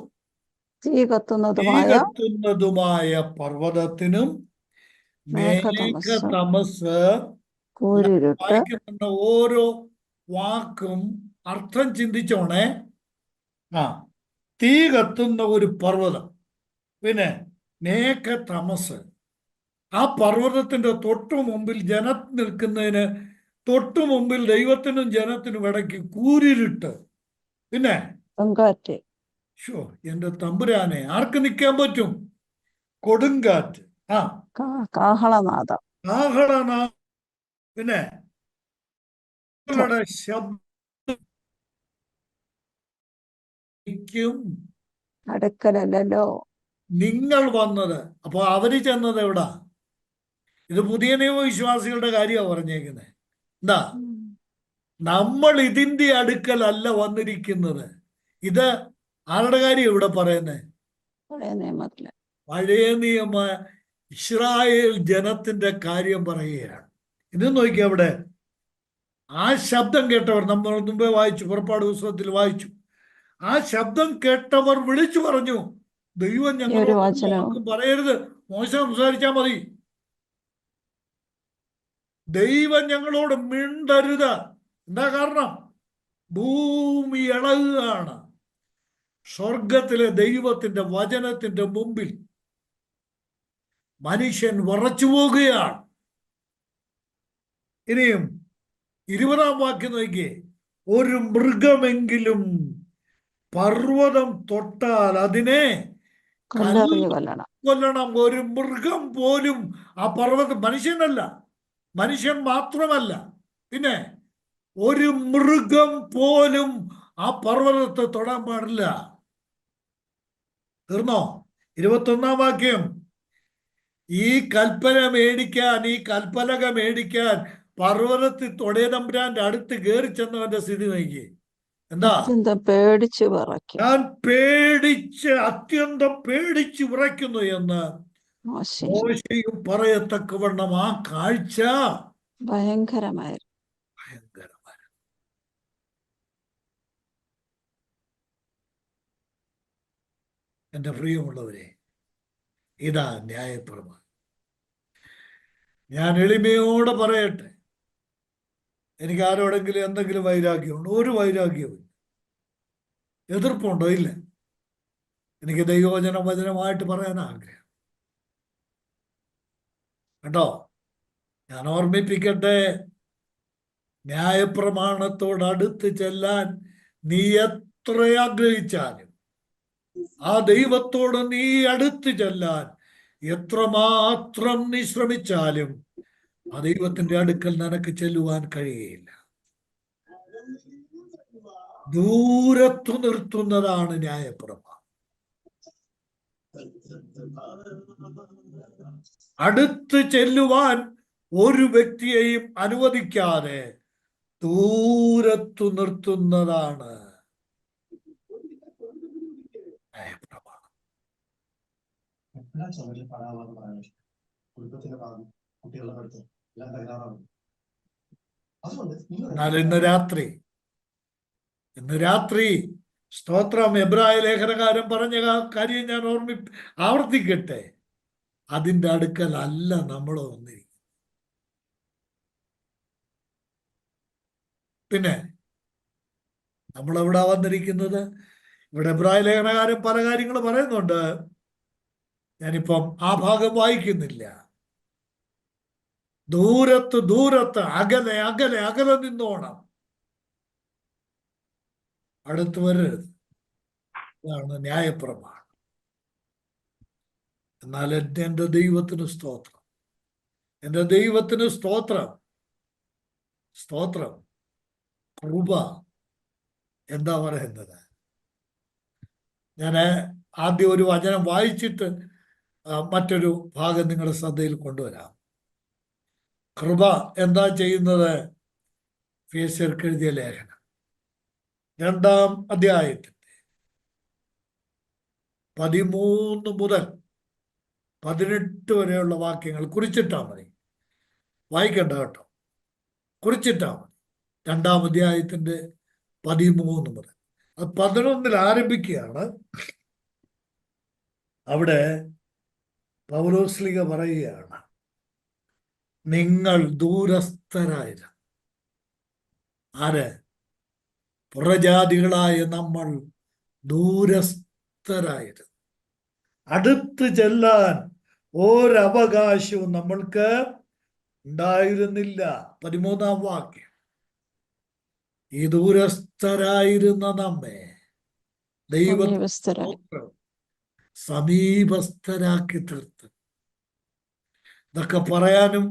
തീ കത്തുന്നതുമായ പർവ്വതത്തിനും മേഘതമസ്. കൂരിരുട്ട്. ഓരോ വാക്കും അർത്ഥം ചിന്തിച്ചോണേ. തീ കത്തുന്ന ഒരു പർവ്വതം, പിന്നെ മേഘതമസ്. ആ പർവ്വതത്തിന്റെ തൊട്ടു മുമ്പിൽ ജനം നിൽക്കുന്നതിന് തൊട്ടു മുമ്പിൽ ദൈവത്തിനും ജനത്തിനും ഇടയ്ക്ക് കൂരിരുട്ട്, പിന്നെ എന്റെ തമ്പുരാനെ ആർക്ക് നിൽക്കാൻ പറ്റും? കൊടുങ്കാറ്റ്, കാഹളനാദം, പിന്നെ ശബ്ദം. അടുക്കലല്ലോ നിങ്ങൾ വന്നത്. അപ്പൊ അവര് ചെന്നത് എവിടാ? ഇത് പുതിയ നിയമവിശ്വാസികളുടെ കാര്യമാണ് പറഞ്ഞേക്കുന്നത്. എന്താ? നമ്മൾ ഇതിന്റെ അടുക്കലല്ല വന്നിരിക്കുന്നത്. ഇത് ആരുടെ കാര്യം ഇവിടെ പറയുന്നത്? പഴയ നിയമ ഇസ്രായേൽ ജനത്തിന്റെ കാര്യം പറയുകയാണ്. ഇത് നോക്കി അവിടെ ആ ശബ്ദം കേട്ടവർ, നമ്മൾ മുമ്പേ വായിച്ചു, പുറപ്പാട് പുസ്തകത്തിൽ വായിച്ചു. ആ ശബ്ദം കേട്ടവർ വിളിച്ചു പറഞ്ഞു, ദൈവം ഞങ്ങളോട് പറയരുത്, മോശ സംസാരിച്ചാൽ മതി. ദൈവം ഞങ്ങളോട് മിണ്ടരുത്. എന്താ കാരണം? ഭൂമി ഇളകുകയാണ്. സ്വർഗത്തിലെ ദൈവത്തിന്റെ വചനത്തിന്റെ മുമ്പിൽ മനുഷ്യൻ വിറച്ചു പോകുകയാണ്. ഇനിയും 20-ാം വാക്യം നോക്കിയേ. ഒരു മൃഗമെങ്കിലും പർവ്വതം തൊട്ടാൽ അതിനെ കൊല്ലണം. ഒരു മൃഗം പോലും ആ പർവ്വതം, മനുഷ്യനല്ല, മനുഷ്യൻ മാത്രമല്ല, പിന്നെ ഒരു മൃഗം പോലും ആ പർവ്വതത്തെ തൊടാൻ പാടില്ല. തീർന്നോ? 21-ാം വാക്യം. ഈ കൽപ്പന മേടിക്കാൻ, ഈ കൽപ്പലക മേടിക്കാൻ പർവ്വതത്തിൽ തൊടയതമ്പുരാന്റെ അടുത്ത് കയറി ചെന്നവന്റെ സ്ഥിതി നോക്കി. എന്താ? ഞാൻ അത്യന്തം പേടിച്ച് വിറയ്ക്കുന്നു എന്ന് മോശയും പറയത്തക്കവണ്ണം ആ കാഴ്ച ഭയങ്കരമായിരുന്നു. എന്റെ പ്രിയമുള്ളവരെ, ഇതാ ന്യായപ്രമാണം. ഞാൻ എളിമയോടെ പറയട്ടെ, എനിക്ക് ആരോടെങ്കിലും എന്തെങ്കിലും വൈരാഗ്യമുണ്ടോ? ഒരു വൈരാഗ്യവും. എതിർപ്പുണ്ടോ? ഇല്ല. എനിക്ക് ദൈവവചനം വചനമായിട്ട് പറയാൻ ആഗ്രഹം. കേട്ടോ, ഞാൻ ഓർമ്മിപ്പിക്കട്ടെ, ന്യായപ്രമാണത്തോട് അടുത്ത് ചെല്ലാൻ നീ എത്ര ആഗ്രഹിച്ചാലും, ആ ദൈവത്തോട് നീ അടുത്ത് ചെല്ലാൻ എത്രമാത്രം നീ ശ്രമിച്ചാലും, ആ ദൈവത്തിന്റെ അടുക്കൽ നിനക്ക് ചെല്ലുവാൻ കഴിയുകയില്ല. ദൂരത്തു നിർത്തുന്നതാണ് ന്യായപ്രമാണം. അടുത്ത് ചെല്ലുവാൻ ഒരു വ്യക്തിയെയും അനുവദിക്കാതെ ദൂരത്തു നിർത്തുന്നതാണ് ന്യായപ്രമാണം. എന്നാൽ ഇന്ന് രാത്രി സ്തോത്രം, എബ്രായ ലേഖനകാരൻ പറഞ്ഞ കാര്യം ഞാൻ ആവർത്തിക്കട്ടെ. അതിന്റെ അടുക്കൽ അല്ല നമ്മൾ വന്നിരിക്കുന്നത്. പിന്നെ നമ്മളെവിടെ വന്നിരിക്കുന്നത്? ഇവിടെ എബ്രായ ലേഖനകാരൻ പല കാര്യങ്ങൾ പറയുന്നുണ്ട്. ഞാനിപ്പം ആ ഭാഗം വായിക്കുന്നില്ല. ദൂരത്ത് അകലെ നിന്നോണം, അടുത്ത് വരരുത്. ഇതാണ് ന്യായപ്രമാണം. എന്നാൽ എൻ്റെ ദൈവത്തിന് സ്തോത്രം, എൻ്റെ ദൈവത്തിന് സ്തോത്രം. കൃപ എന്താ പറയുന്നത്? ഞാൻ ആദ്യം ഒരു വചനം വായിച്ചിട്ട് മറ്റൊരു ഭാഗം നിങ്ങളുടെ ശ്രദ്ധയിൽ കൊണ്ടുവരാം. കൃപ എന്താ ചെയ്യുന്നത്? എഫേസ്യർക്ക് എഴുതിയ ലേഖനം 2-ാം അധ്യായത്തിന്റെ 13 മുതൽ 18 വരെയുള്ള വാക്യങ്ങൾ കുറിച്ചിട്ടാ മതി, വായിക്കണ്ട കേട്ടോ, കുറിച്ചിട്ടാ മതി. 2-ാം അധ്യായത്തിന്റെ 13 മുതൽ. അത് 11 ആരംഭിക്കുകയാണ്. അവിടെ പൗലോസ്ലീഹ പറയുകയാണ്, നിങ്ങൾ ദൂരസ്ഥരായിരുന്നു. ആര്? പുറജാതികളായ നമ്മൾ ദൂരസ്ഥരായിരുന്നു. അടുത്ത് ചെല്ലാൻ ഒരവകാശവും നമ്മൾക്ക് ഉണ്ടായിരുന്നില്ല. 13-ാം വാക്യം. ഈ ദൂരസ്ഥരായിരുന്ന നമ്മെ ദൈവം സമീപസ്ഥരാക്കി തീർത്തു. ഇതൊക്കെ പറയാനും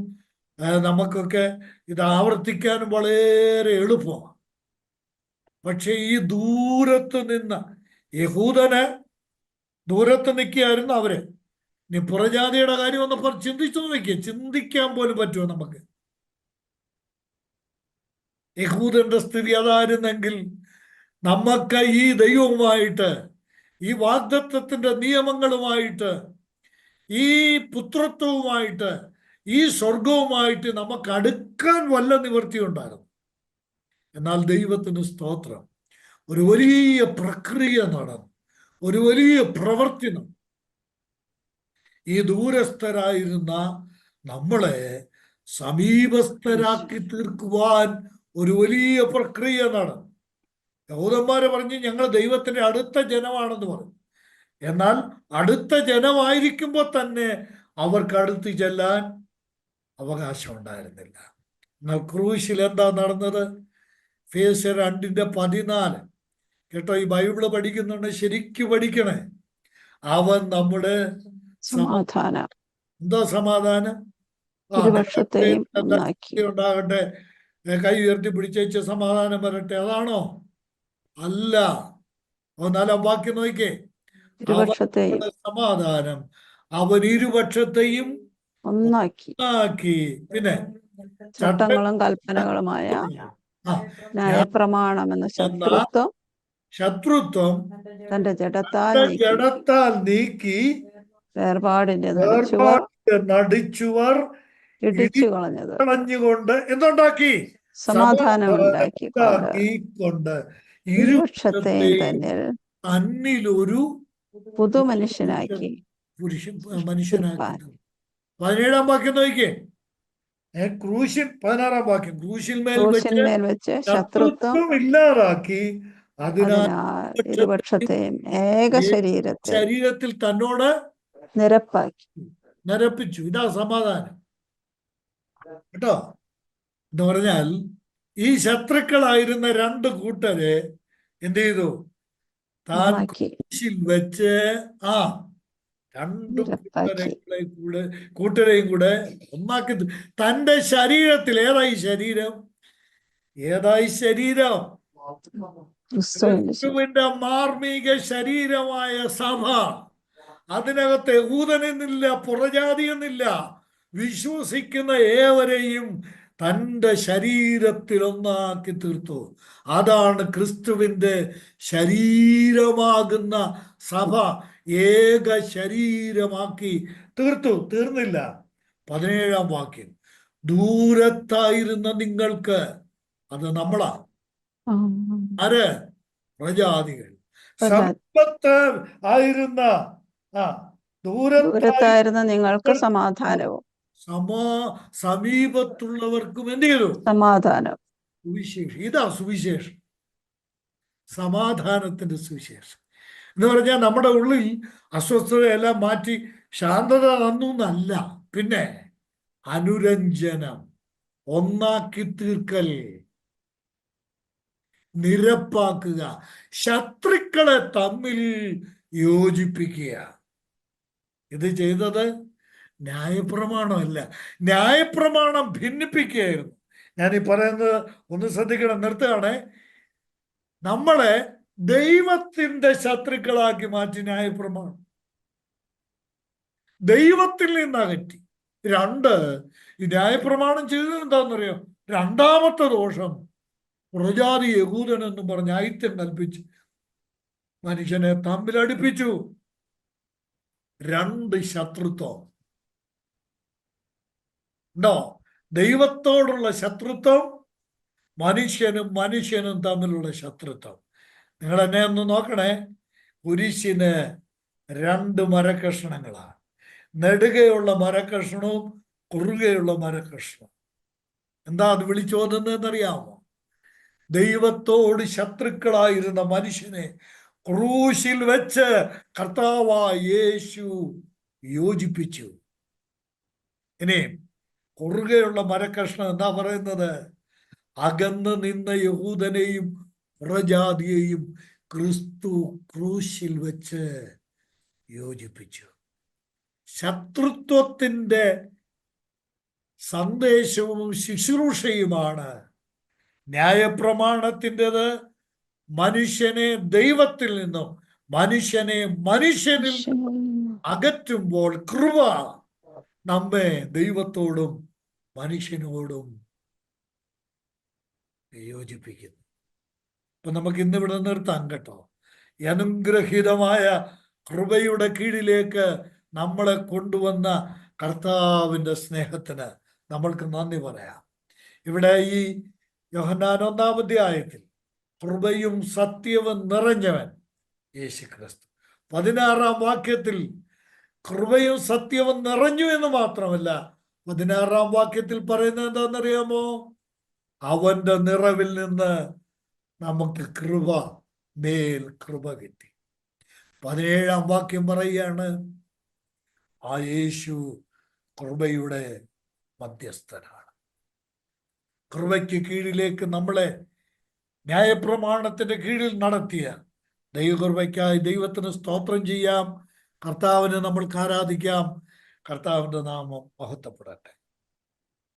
നമുക്കൊക്കെ ഇത് ആവർത്തിക്കാനും വളരെ എളുപ്പമാണ്. പക്ഷെ ഈ ദൂരത്ത് നിന്ന് യഹൂദന് ദൂരത്ത് നിൽക്കുകയായിരുന്നു അവര്. ഇനി പുറജാതിയുടെ കാര്യം ഒന്ന് ചിന്തിച്ചു നോക്കിയേ, ചിന്തിക്കാൻ പോലും പറ്റുമോ നമുക്ക്? യഹൂദന്റെ സ്ഥിതി അതായിരുന്നെങ്കിൽ നമുക്ക് ഈ ദൈവവുമായിട്ട്, ഈ വാഗ്ദത്തത്തിന്റെ നിയമങ്ങളുമായിട്ട്, ഈ പുത്രത്വവുമായിട്ട്, ഈ സ്വർഗവുമായിട്ട് നമുക്ക് അടുക്കാൻ വല്ല നിവൃത്തിയുണ്ടായിരുന്നു. എന്നാൽ ദൈവത്തിന് സ്തോത്രം, ഒരു വലിയ പ്രക്രിയ നടന്നു, ഒരു വലിയ പ്രവർത്തനം. ഈ ദൂരസ്ഥരായിരുന്ന നമ്മളെ സമീപസ്ഥരാക്കി തീർക്കുവാൻ ഒരു വലിയ പ്രക്രിയ നടന്നു. യഹൂദന്മാര് പറഞ്ഞു ഞങ്ങൾ ദൈവത്തിന്റെ അടുത്ത ജനമാണെന്ന് പറഞ്ഞു. എന്നാൽ അടുത്ത ജനമായിരിക്കുമ്പോൾ തന്നെ അവർക്ക് അടുത്ത് ചെല്ലാൻ അവകാശം ഉണ്ടായിരുന്നില്ല. എന്നാൽ ക്രൂശിൽ എന്താ നടന്നത്? എഫേസ്യർ 2:14 കേട്ടോ. ഈ ബൈബിള് പഠിക്കുന്നുണ്ട്, ശരിക്കും പഠിക്കണേ. അവൻ നമ്മുടെ സമാധാനം. എന്താ സമാധാനം? ഉണ്ടാകട്ടെ, കൈ ഉയർത്തി പിടിച്ചേച്ച് സമാധാനം വരട്ടെ, അതാണോ? അല്ല. 4-ാം വാക്യം നോക്കിക്കേ. സമാധാനം അവൻ ഇരുപക്ഷത്തെയും ഒന്നാക്കി. പിന്നെ ചട്ടങ്ങളും കൽപ്പനകളുമായ ന്യായപ്രമാണം എന്ന ശത്രുത്വം തന്റെ ജഡത്താൽ നീക്കി വേർപാടിന്റെ നടിച്ചുവർ ഇടിച്ചു കളഞ്ഞുകൊണ്ട് എന്തുണ്ടാക്കി? സമാധാനം ഉണ്ടാക്കിക്കൊണ്ട് ഇരുപക്ഷത്തെയും തന്നിൽ തന്നിലൊരു പുതുമനുഷ്യനാക്കി മനുഷ്യനാക്കി. 17-ാം വാക്യം നോക്കിക്കേ. ക്രൂശിൽ 16-ാം വാക്യം. ക്രൂശിൽ മേൽ വെച്ച് ശത്രുത്വം ഇല്ലാതാക്കി, അതിനാൽ ഇരുപക്ഷത്തെയും ഏക ശരീരത്തിൽ തന്നോട് നിരപ്പിച്ചു. ഇതാ സമാധാനം കേട്ടോ. എന്ന് പറഞ്ഞാൽ ഈ ശത്രുക്കളായിരുന്ന രണ്ട് കൂട്ടരെ എന്ത് ചെയ്തു? താൻ ഒന്നാക്കി കുരിശിൽ വെച്ച് രണ്ട് നിരപ്പാക്കി. കൂട്ടരെയും കൂടെ ഒന്നാക്കി തന്റെ ശരീരത്തിൽ. ഏതായി ശരീരം? ക്രിസ്തുവിന്റെ ശരീരം. ക്രിസ്തുവിന്റെ മാർമിക ശരീരമായ സഭ. അതിനകത്ത് യഹൂദനെന്നില്ല, പുറജാതിയെന്നില്ല, വിശ്വസിക്കുന്ന ഏവരെയും തൻ്റെ ശരീരത്തിൽ ഒന്നാക്കി തീർത്തു. അതാണ് ക്രിസ്തുവിന്റെ ശരീരമാകുന്ന സഭ. ഏക ശരീരമാക്കി തീർത്തു. തീർന്നില്ല. 17-ാം വാക്യം, ദൂരത്തായിരുന്ന നിങ്ങൾക്ക്, അത് നമ്മളാ. ആര്? പ്രജാതികൾ. സമീപത്ത് ആയിരുന്ന ദൂരത്തായിരുന്ന നിങ്ങൾക്ക് സമാധാനവും. സമീപത്തുള്ളവർക്കും എന്ത് ചെയ്തു? സമാധാനം. സുവിശേഷം. ഇതാ സുവിശേഷം, സമാധാനത്തിന്റെ സുവിശേഷം എന്ന് പറഞ്ഞാൽ നമ്മുടെ ഉള്ളിൽ അസ്വസ്ഥതയെല്ലാം മാറ്റി ശാന്തത തന്നു എന്നല്ല, പിന്നെ അനുരഞ്ജനം, ഒന്നാക്കി തീർക്കൽ, നിരപ്പാക്കുക, ശത്രുക്കളെ തമ്മിൽ യോജിപ്പിക്കുക. ഇത് ചെയ്തത് ന്യായപ്രമാണമല്ല. ന്യായപ്രമാണം ഭിന്നിപ്പിക്കുകയായിരുന്നു. ഞാൻ ഈ പറയുന്നത് ഒന്ന് ശ്രദ്ധിക്കണം, നിർത്തുകയാണ്. നമ്മളെ ദൈവത്തിന്റെ ശത്രുക്കളാക്കി മാറ്റി ന്യായപ്രമാണം. ദൈവത്തിൽ നിന്ന് അകറ്റി. രണ്ട്, ഈ ന്യായപ്രമാണം ചെയ്തത് എന്താണെന്നറിയോ? രണ്ടാമത്തെ ദോഷം, പ്രജാതി യഹൂദൻ എന്ന് പറഞ്ഞ് ഐക്യം കൽപ്പിച്ച് മനുഷ്യനെ തമ്മിലടിപ്പിച്ചു. രണ്ട് ശത്രുത്വം ഉണ്ടോ? ദൈവത്തോടുള്ള ശത്രുത്വം, മനുഷ്യനും തമ്മിലുള്ള ശത്രുത്വം. നിങ്ങൾ എന്നെ ഒന്ന് നോക്കണേ. കുരിശിന് രണ്ട് മരക്കഷ്ണങ്ങളാണ്. നെടുകയുള്ള മരക്കഷ്ണവും കുറുകയുള്ള മരക്കഷ്ണവും. എന്താ അത് വിളിച്ചോതുന്നതെന്നറിയാമോ? ദൈവത്തോട് ശത്രുക്കളായിരുന്ന മനുഷ്യനെ ക്രൂശിൽ വെച്ച് കർത്താവായ യേശു യോജിപ്പിച്ചു. ഇനി കുറുകയുള്ള മരക്കഷ്ണം എന്താ പറയുന്നത്? അകന്ന് നിന്ന യഹൂദനെയും പുറജാതിയെയും ക്രിസ്തു ക്രൂശിൽ വെച്ച് യോജിപ്പിച്ചു. ശത്രുത്വത്തിന്റെ സന്ദേശവും ശുശ്രൂഷയുമാണ് ന്യായപ്രമാണത്തിൻ്റെത്. മനുഷ്യനെ ദൈവത്തിൽ നിന്നും മനുഷ്യനെ മനുഷ്യനിൽ അകറ്റുമ്പോൾ കൃപ നമ്മെ ദൈവത്തോടും മനുഷ്യനോടും യോജിപ്പിക്കുന്നു. അപ്പൊ നമുക്ക് ഇന്നിവിടെ നിർത്താം കേട്ടോ. അനുഗ്രഹീതമായ കൃപയുടെ കീഴിലേക്ക് നമ്മളെ കൊണ്ടുവന്ന കർത്താവിൻ്റെ സ്നേഹത്തിന് നമ്മൾക്ക് നന്ദി പറയാം. ഇവിടെ ഈ യോഹന്നാൻ 1-ാം അധ്യായത്തിൽ കൃപയും സത്യവും നിറഞ്ഞവൻ യേശു ക്രിസ്തു. 16-ാം വാക്യത്തിൽ കൃപയും സത്യവും നിറഞ്ഞു എന്ന് മാത്രമല്ല, 16-ാം വാക്യത്തിൽ പറയുന്നത് എന്താണെന്നറിയാമോ? അവന്റെ നിറവിൽ നിന്ന് നമുക്ക് കൃപ മേൽ കൃപ കിട്ടി. 17-ാം വാക്യം പറയുകയാണ്, ആ യേശു കൃപയുടെ മധ്യസ്ഥനാണ്. കൃപയ്ക്ക് കീഴിലേക്ക് നമ്മളെ ന്യായപ്രമാണത്തിന്റെ കീഴിൽ നടത്തിയ ദൈവകൃപയ്ക്കായി ദൈവത്തിന് സ്തോത്രം ചെയ്യാം. കർത്താവിനെ നമ്മൾക്ക് ആരാധിക്കാം. കർത്താവിൻ്റെ നാമം മഹത്വപ്പെടട്ടെ.